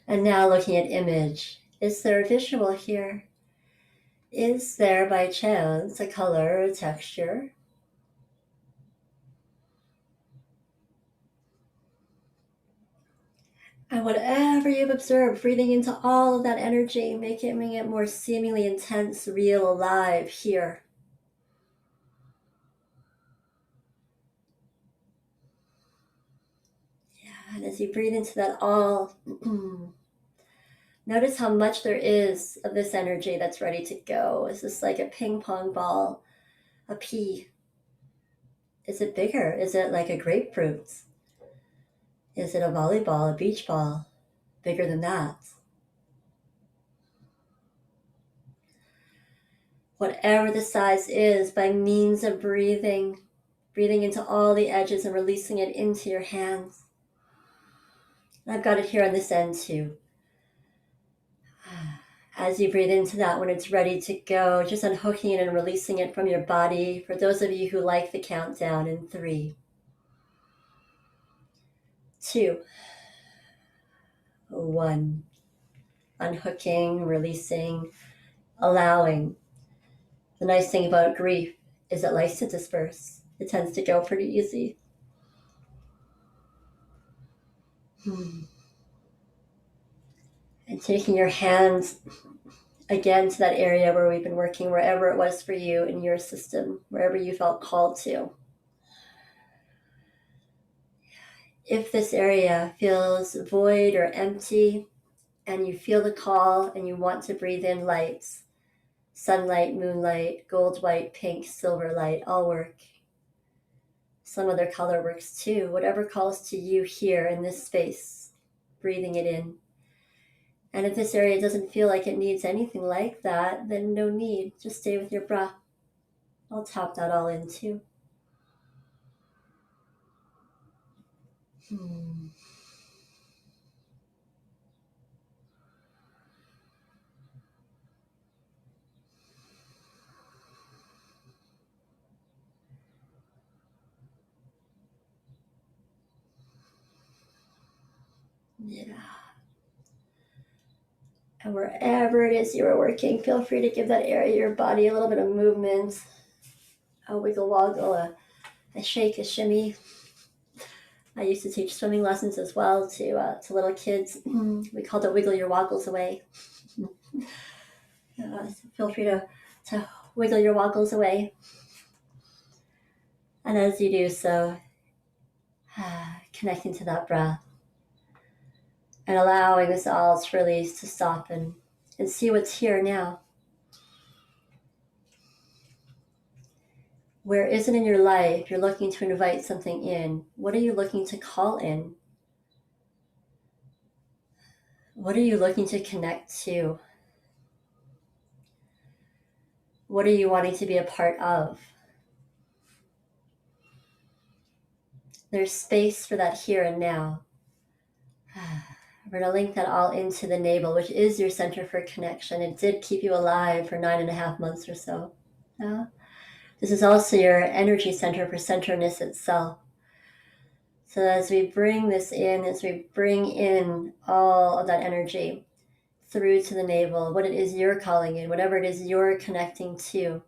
And now looking at image. Is there a visual here? Is there by chance a color or a texture? And whatever you've observed, breathing into all of that energy, making it more seemingly intense, real, alive here. Yeah, and as you breathe into that all, notice how much there is of this energy that's ready to go. Is this like a ping pong ball, a pea? Is it bigger? Is it like a grapefruit? Is it a volleyball, a beach ball? Bigger than that? Whatever the size is, by means of breathing into all the edges and releasing it into your hands. And I've got it here on this end too. As you breathe into that, when it's ready to go, just unhooking it and releasing it from your body. For those of you who like the countdown, in 3, 2, 1. Unhooking, releasing, allowing. The nice thing about grief is it likes to disperse. It tends to go pretty easy. And taking your hands again to that area where we've been working, wherever it was for you in your system, wherever you felt called to. If this area feels void or empty, and you feel the call and you want to breathe in lights, sunlight, moonlight, gold, white, pink, silver light, all work. Some other color works too. Whatever calls to you here in this space, breathing it in. And if this area doesn't feel like it needs anything like that, then no need. Just stay with your breath. I'll tap that all in too. Yeah. And wherever it is you are working, feel free to give that area of your body a little bit of movement, a wiggle woggle, a shake, a shimmy. I used to teach swimming lessons as well to little kids. We called it wiggle your woggles away. So feel free to wiggle your woggles away. And as you do so, connecting to that breath and allowing this all to release, to soften, and see what's here now. Where is it in your life you're looking to invite something in? What are you looking to call in? What are you looking to connect to? What are you wanting to be a part of? There's space for that here and now. We're going to link that all into the navel, which is your center for connection. It did keep you alive for 9.5 months or so. This is also your energy center for centeredness itself. So as we bring this in, as we bring in all of that energy through to the navel, what it is you're calling in, whatever it is you're connecting to,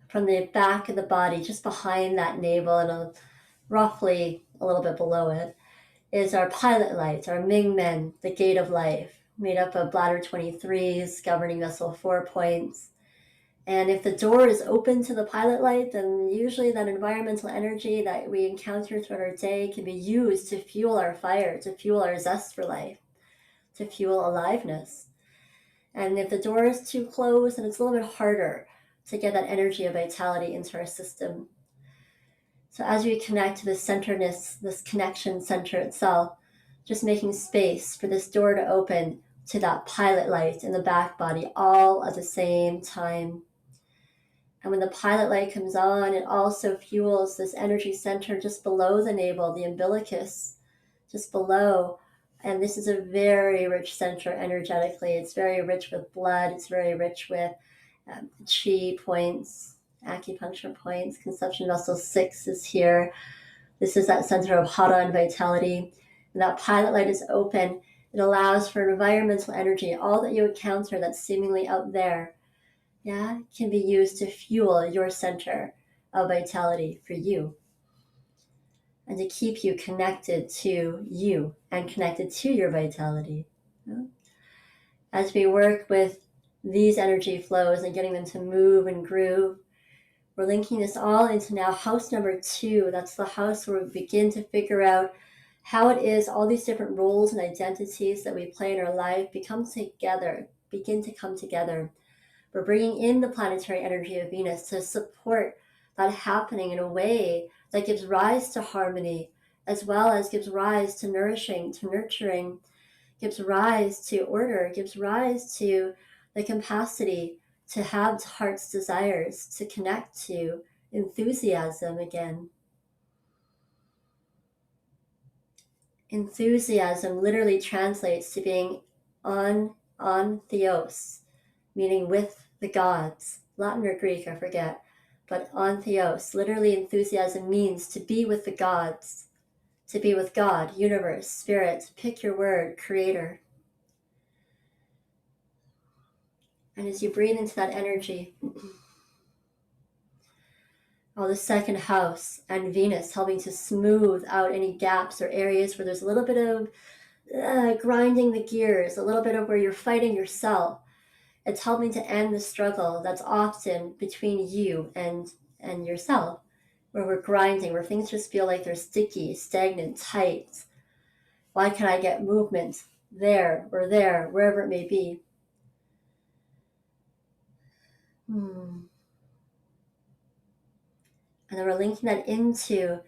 from the back of the body, just behind that navel and roughly a little bit below it, is our pilot light, our Ming Men, the gate of life, made up of bladder 23s, governing vessel 4 points. And if the door is open to the pilot light, then usually that environmental energy that we encounter throughout our day can be used to fuel our fire, to fuel our zest for life, to fuel aliveness. And if the door is too closed, then it's a little bit harder to get that energy of vitality into our system. So as we connect to this centeredness, this connection center itself, just making space for this door to open to that pilot light in the back body all at the same time. And when the pilot light comes on, it also fuels this energy center just below the navel, the umbilicus, just below. And this is a very rich center energetically. It's very rich with blood. It's very rich with chi points, acupuncture points. Conception vessel 6 is here. This is that center of hara and vitality. And that pilot light is open. It allows for environmental energy. All that you encounter that's seemingly out there, can be used to fuel your center of vitality for you, and to keep you connected to you and connected to your vitality. As we work with these energy flows and getting them to move and groove, we're linking this all into now house number 2. That's the house where we begin to figure out how it is all these different roles and identities that we play in our life begin to come together. We're bringing in the planetary energy of Venus to support that happening in a way that gives rise to harmony, as well as gives rise to nourishing, to nurturing, gives rise to order, gives rise to the capacity to have heart's desires, to connect to enthusiasm again. Enthusiasm literally translates to being on theos, meaning with the gods. Latin or Greek, I forget. But on theos, literally enthusiasm means to be with the gods, to be with God, universe, spirit, pick your word, creator. And as you breathe into that energy, the second house and Venus helping to smooth out any gaps or areas where there's a little bit of grinding the gears, a little bit of where you're fighting yourself. It's helping to end the struggle that's often between you and yourself, where we're grinding, where things just feel like they're sticky, stagnant, tight. Why can't I get movement there or there, wherever it may be? And then we're linking that into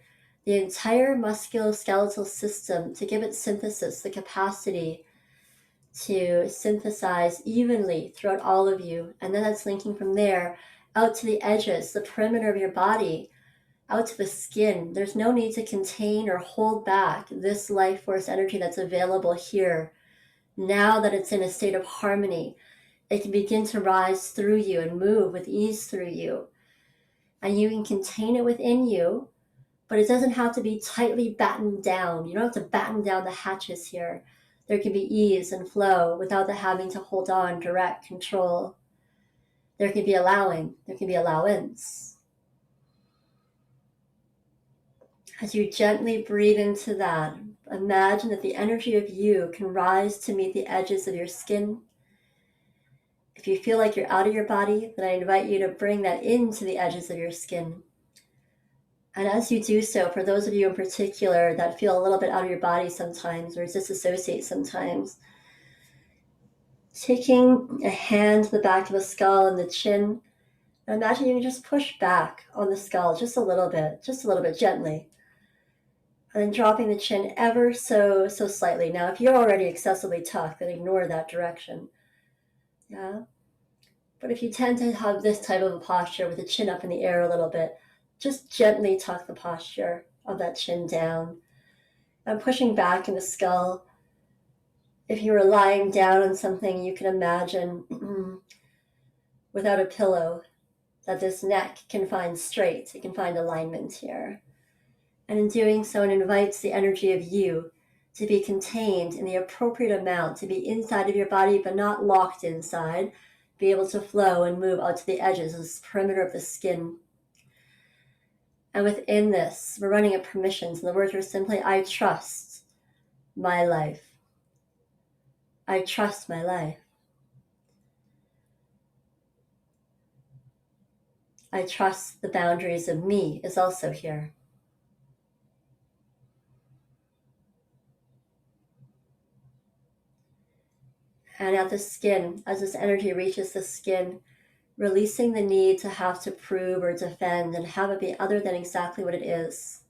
the entire musculoskeletal system to give it synthesis, the capacity to synthesize evenly throughout all of you. And then that's linking from there out to the edges, the perimeter of your body, out to the skin. There's no need to contain or hold back this life force energy that's available here. Now that it's in a state of harmony, it can begin to rise through you and move with ease through you. And you can contain it within you, but it doesn't have to be tightly battened down. You don't have to batten down the hatches here. There can be ease and flow without the having to hold on, direct, control. There can be allowing, there can be allowance. As you gently breathe into that, imagine that the energy of you can rise to meet the edges of your skin. If you feel like you're out of your body, then I invite you to bring that into the edges of your skin. And as you do so, for those of you in particular that feel a little bit out of your body sometimes or disassociate sometimes, taking a hand to the back of the skull and the chin, and imagine you can just push back on the skull just a little bit gently. And then dropping the chin ever so slightly. Now, if you're already excessively tucked, then ignore that direction. Yeah. But if you tend to have this type of a posture with the chin up in the air a little bit, just gently tuck the posture of that chin down. And pushing back in the skull. If you were lying down on something, you can imagine without a pillow that this neck can find straight. It can find alignment here. And in doing so, it invites the energy of you to be contained in the appropriate amount, to be inside of your body, but not locked inside, be able to flow and move out to the edges, this perimeter of the skin. And within this, we're running a permissions, and the words are simply, I trust my life. I trust my life. I trust the boundaries of me is also here. And at the skin, as this energy reaches the skin, releasing the need to have to prove or defend and have it be other than exactly what it is.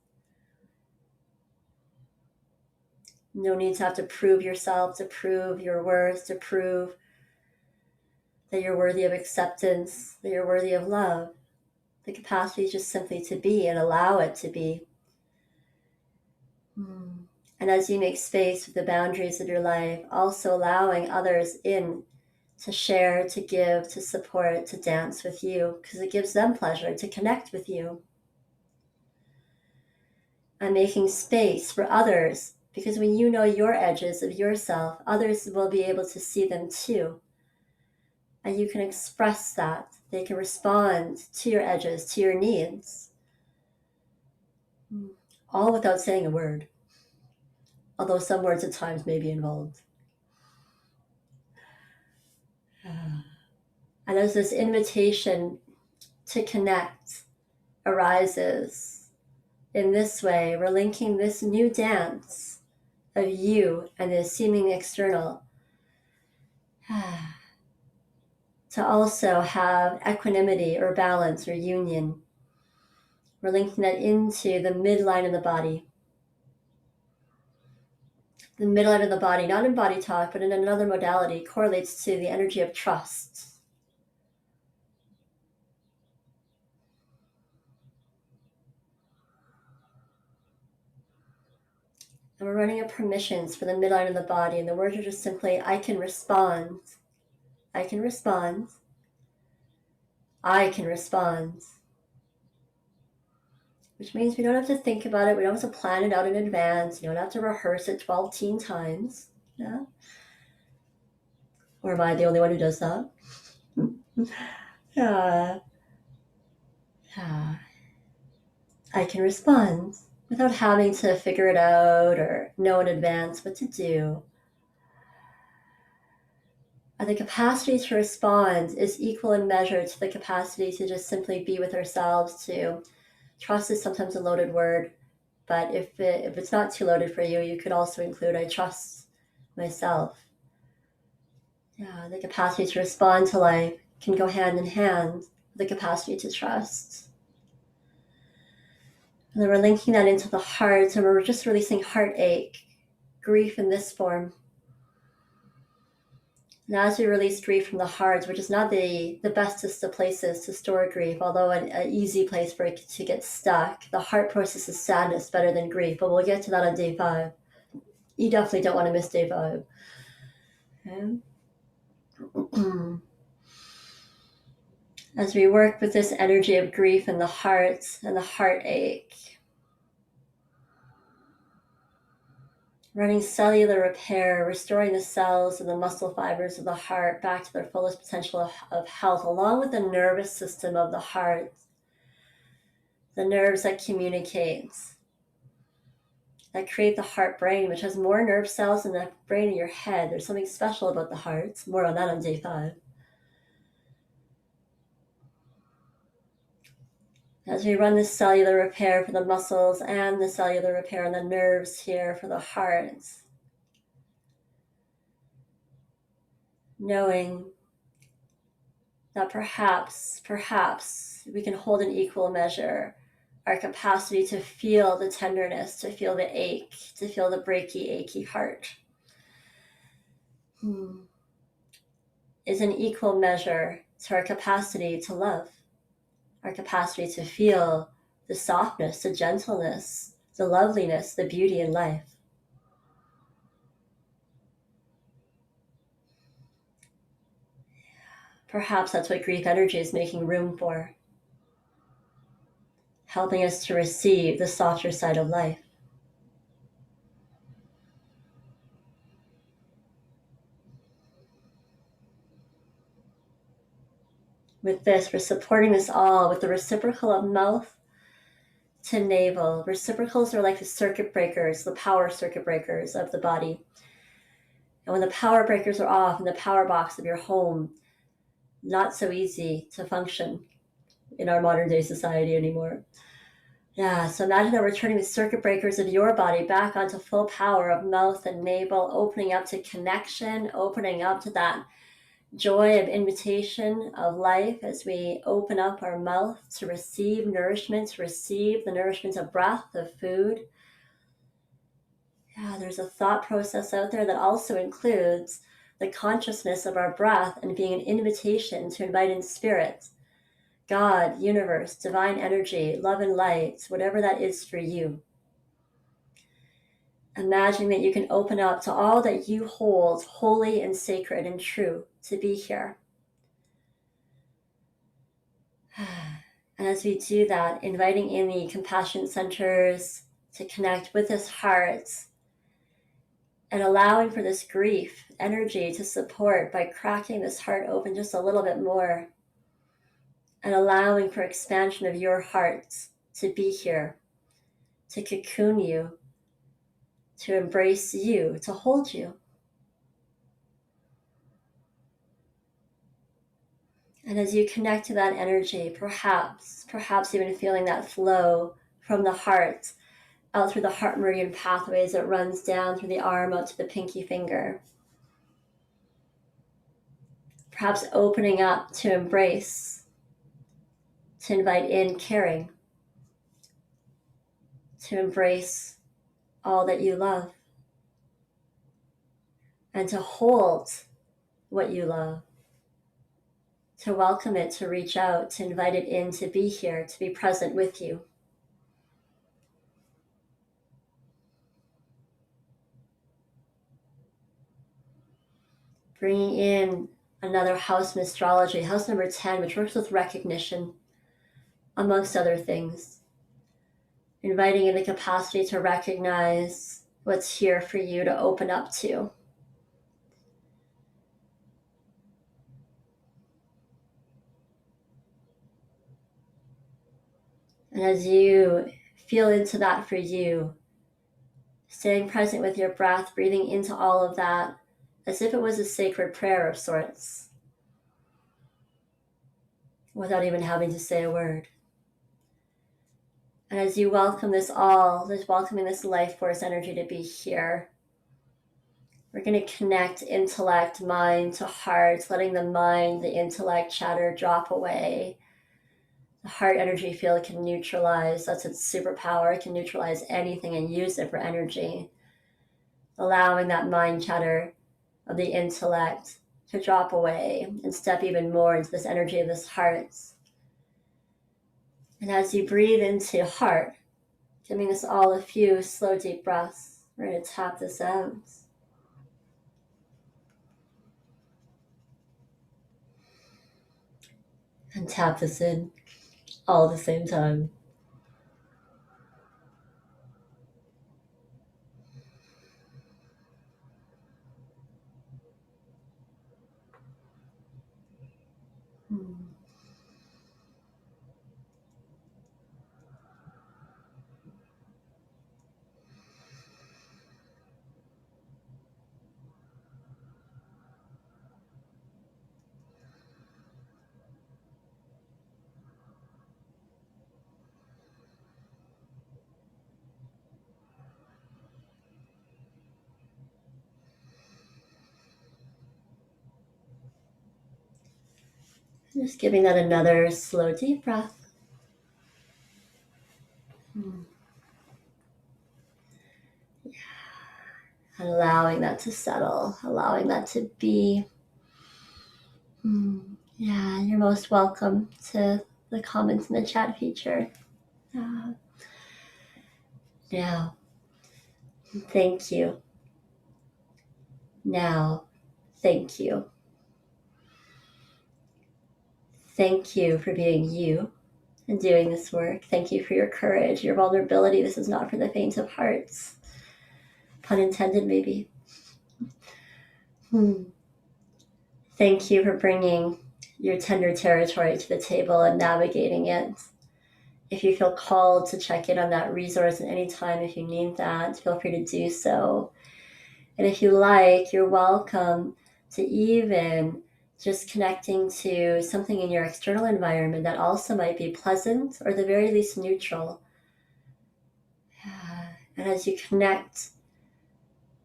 No need to have to prove yourself, to prove your worth, to prove that you're worthy of acceptance, that you're worthy of love. The capacity just simply to be and allow it to be. And as you make space with the boundaries of your life, also allowing others in to share, to give, to support, to dance with you, because it gives them pleasure to connect with you. And making space for others, because when you know your edges of yourself, others will be able to see them too. And you can express that. They can respond to your edges, to your needs, all without saying a word, although some words at times may be involved. And as this invitation to connect arises in this way, we're linking this new dance of you and the seeming external to also have equanimity or balance or union. We're linking that into the midline of the body. The midline of the body, not in body talk, but in another modality, correlates to the energy of trust. And we're running up permissions for the midline of the body, and the words are just simply, I can respond. I can respond. I can respond. Which means we don't have to think about it. We don't have to plan it out in advance. You don't have to rehearse it 12 times. Yeah. Or am I the only one who does that? Yeah. I can respond without having to figure it out or know in advance what to do. And the capacity to respond is equal in measure to the capacity to just simply be with ourselves, to trust is sometimes a loaded word, but if it's not too loaded for you, you could also include I trust myself. Yeah, the capacity to respond to life can go hand in hand with the capacity to trust. And then we're linking that into the heart, and we're just releasing heartache, grief in this form. And as we release grief from the heart, which is not the bestest of places to store grief, although an easy place for it to get stuck, the heart processes sadness better than grief, but we'll get to that on day 5. You definitely don't want to miss day 5. Okay. As we work with this energy of grief in the heart and the heartache, running cellular repair, restoring the cells and the muscle fibers of the heart back to their fullest potential of health, along with the nervous system of the heart, the nerves that communicate, that create the heart brain, which has more nerve cells than the brain in your head. There's something special about the heart. More on that on day 5. As we run this cellular repair for the muscles and the cellular repair on the nerves here for the heart, knowing that perhaps we can hold in equal measure our capacity to feel the tenderness, to feel the ache, to feel the breaky, achy heart. Is an equal measure to our capacity to love, our capacity to feel the softness, the gentleness, the loveliness, the beauty in life. Perhaps that's what grief energy is making room for, helping us to receive the softer side of life. With this, we're supporting this all with the reciprocal of mouth to navel. Reciprocals are like the circuit breakers, the power circuit breakers of the body. And when the power breakers are off in the power box of your home, not so easy to function in our modern day society anymore. Yeah, so imagine that we're turning the circuit breakers of your body back onto full power of mouth and navel, opening up to connection, opening up to that joy of invitation of life as we open up our mouth to receive nourishment, to receive the nourishment of breath, of food. Yeah, there's a thought process out there that also includes the consciousness of our breath and being an invitation to invite in spirit, God, universe, divine energy, love and light, whatever that is for you. Imagining that you can open up to all that you hold holy and sacred and true to be here. And as we do that, inviting in the compassion centers to connect with this heart and allowing for this grief energy to support by cracking this heart open just a little bit more and allowing for expansion of your heart to be here, to cocoon you, to embrace you, to hold you. And as you connect to that energy, perhaps even feeling that flow from the heart out through the heart meridian pathways that runs down through the arm out to the pinky finger. Perhaps opening up to embrace, to invite in caring, to embrace all that you love, and to hold what you love, to welcome it, to reach out, to invite it in, to be here, to be present with you. Bringing in another house in astrology, house number 10, which works with recognition, amongst other things. Inviting in the capacity to recognize what's here for you to open up to. And as you feel into that for you, staying present with your breath, breathing into all of that as if it was a sacred prayer of sorts, without even having to say a word. And as you welcome this all, just welcoming this life force energy to be here, we're going to connect intellect, mind to heart, letting the mind, the intellect chatter drop away. The heart energy field can neutralize, that's its superpower, it can neutralize anything and use it for energy. Allowing that mind chatter of the intellect to drop away and step even more into this energy of this heart. And as you breathe into heart, giving us all a few slow, deep breaths, we're going to tap this out. And tap this in all at the same time. Just giving that another slow, deep breath. Yeah. And allowing that to settle, allowing that to be. Yeah, you're most welcome to the comments in the chat feature. Now, thank you. Now, thank you. Thank you for being you and doing this work. Thank you for your courage, your vulnerability. This is not for the faint of hearts. Pun intended, maybe. Thank you for bringing your tender territory to the table and navigating it. If you feel called to check in on that resource at any time, if you need that, feel free to do so. And if you like, you're welcome to even just connecting to something in your external environment that also might be pleasant or at the very least neutral. And as you connect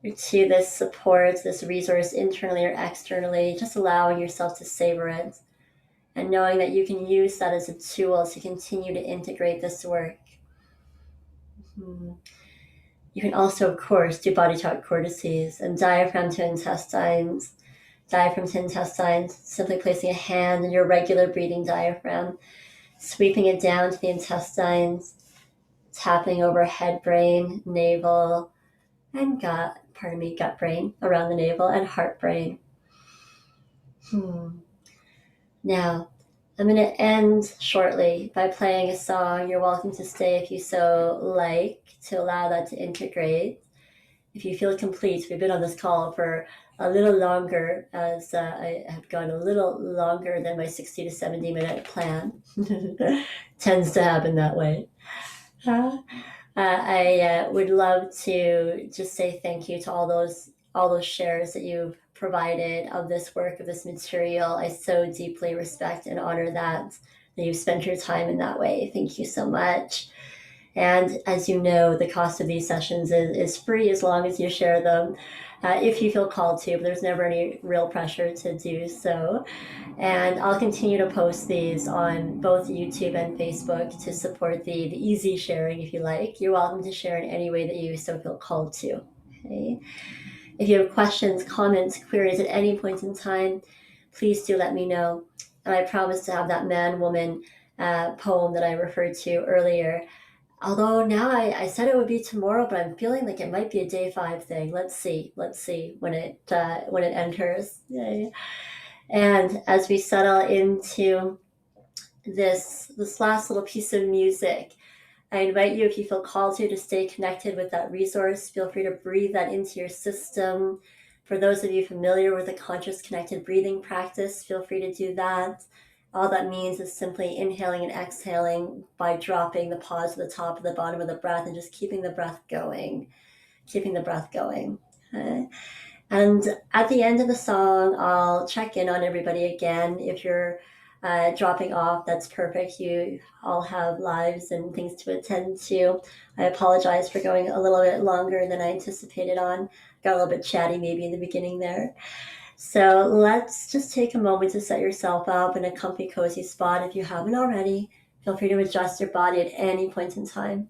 to this support, this resource internally or externally, just allowing yourself to savor it and knowing that you can use that as a tool to continue to integrate this work. You can also, of course, do body talk cortices and diaphragm to intestines. Diaphragm to intestines, simply placing a hand in your regular breathing diaphragm, sweeping it down to the intestines, tapping over head, brain, navel, and gut brain around the navel, and heart brain. Now, I'm going to end shortly by playing a song. You're welcome to stay if you so like, to allow that to integrate. If you feel complete, we've been on this call for a little longer, as I have gone a little longer than my 60 to 70 minute plan. Tends to happen that way. I would love to just say thank you to all those shares that you've provided of this work, of this material. I so deeply respect and honor that you've spent your time in that way. Thank you so much. And as you know, the cost of these sessions is free as long as you share them, if you feel called to, but there's never any real pressure to do so. And I'll continue to post these on both YouTube and Facebook to support the easy sharing, if you like. You're welcome to share in any way that you so feel called to. Okay? If you have questions, comments, queries at any point in time, please do let me know. And I promise to have that man-woman poem that I referred to earlier. Although now I said it would be tomorrow, but I'm feeling like it might be a day 5 thing. Let's see when it enters. Yay. And as we settle into this last little piece of music, I invite you, if you feel called to stay connected with that resource. Feel free to breathe that into your system. For those of you familiar with a conscious connected breathing practice, feel free to do that. All that means is simply inhaling and exhaling by dropping the pause at the top of the bottom of the breath and just keeping the breath going. Okay. And at the end of the song, I'll check in on everybody again. If you're dropping off, that's perfect. You all have lives and things to attend to. I apologize for going a little bit longer than I anticipated on. Got a little bit chatty maybe in the beginning there. So let's just take a moment to set yourself up in a comfy, cozy spot. If you haven't already, feel free to adjust your body at any point in time.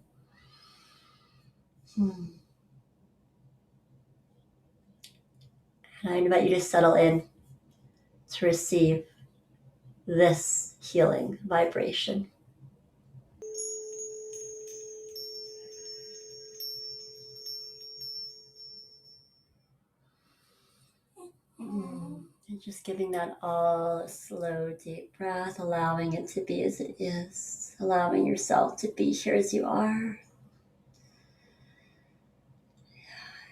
And I invite you to settle in to receive this healing vibration. And just giving that all a slow, deep breath, allowing it to be as it is, allowing yourself to be here as you are.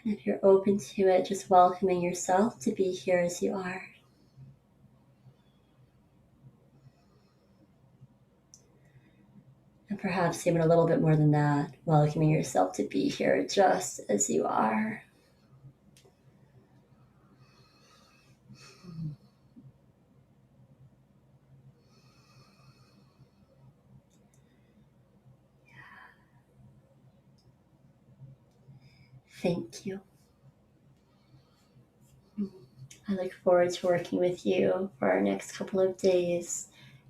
And if you're open to it, just welcoming yourself to be here as you are. And perhaps even a little bit more than that, welcoming yourself to be here just as you are. Thank you. I look forward to working with you for our next couple of days.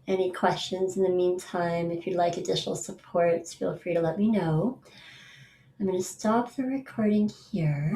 Any questions in the meantime, if you'd like additional support, feel free to let me know. I'm going to stop the recording here.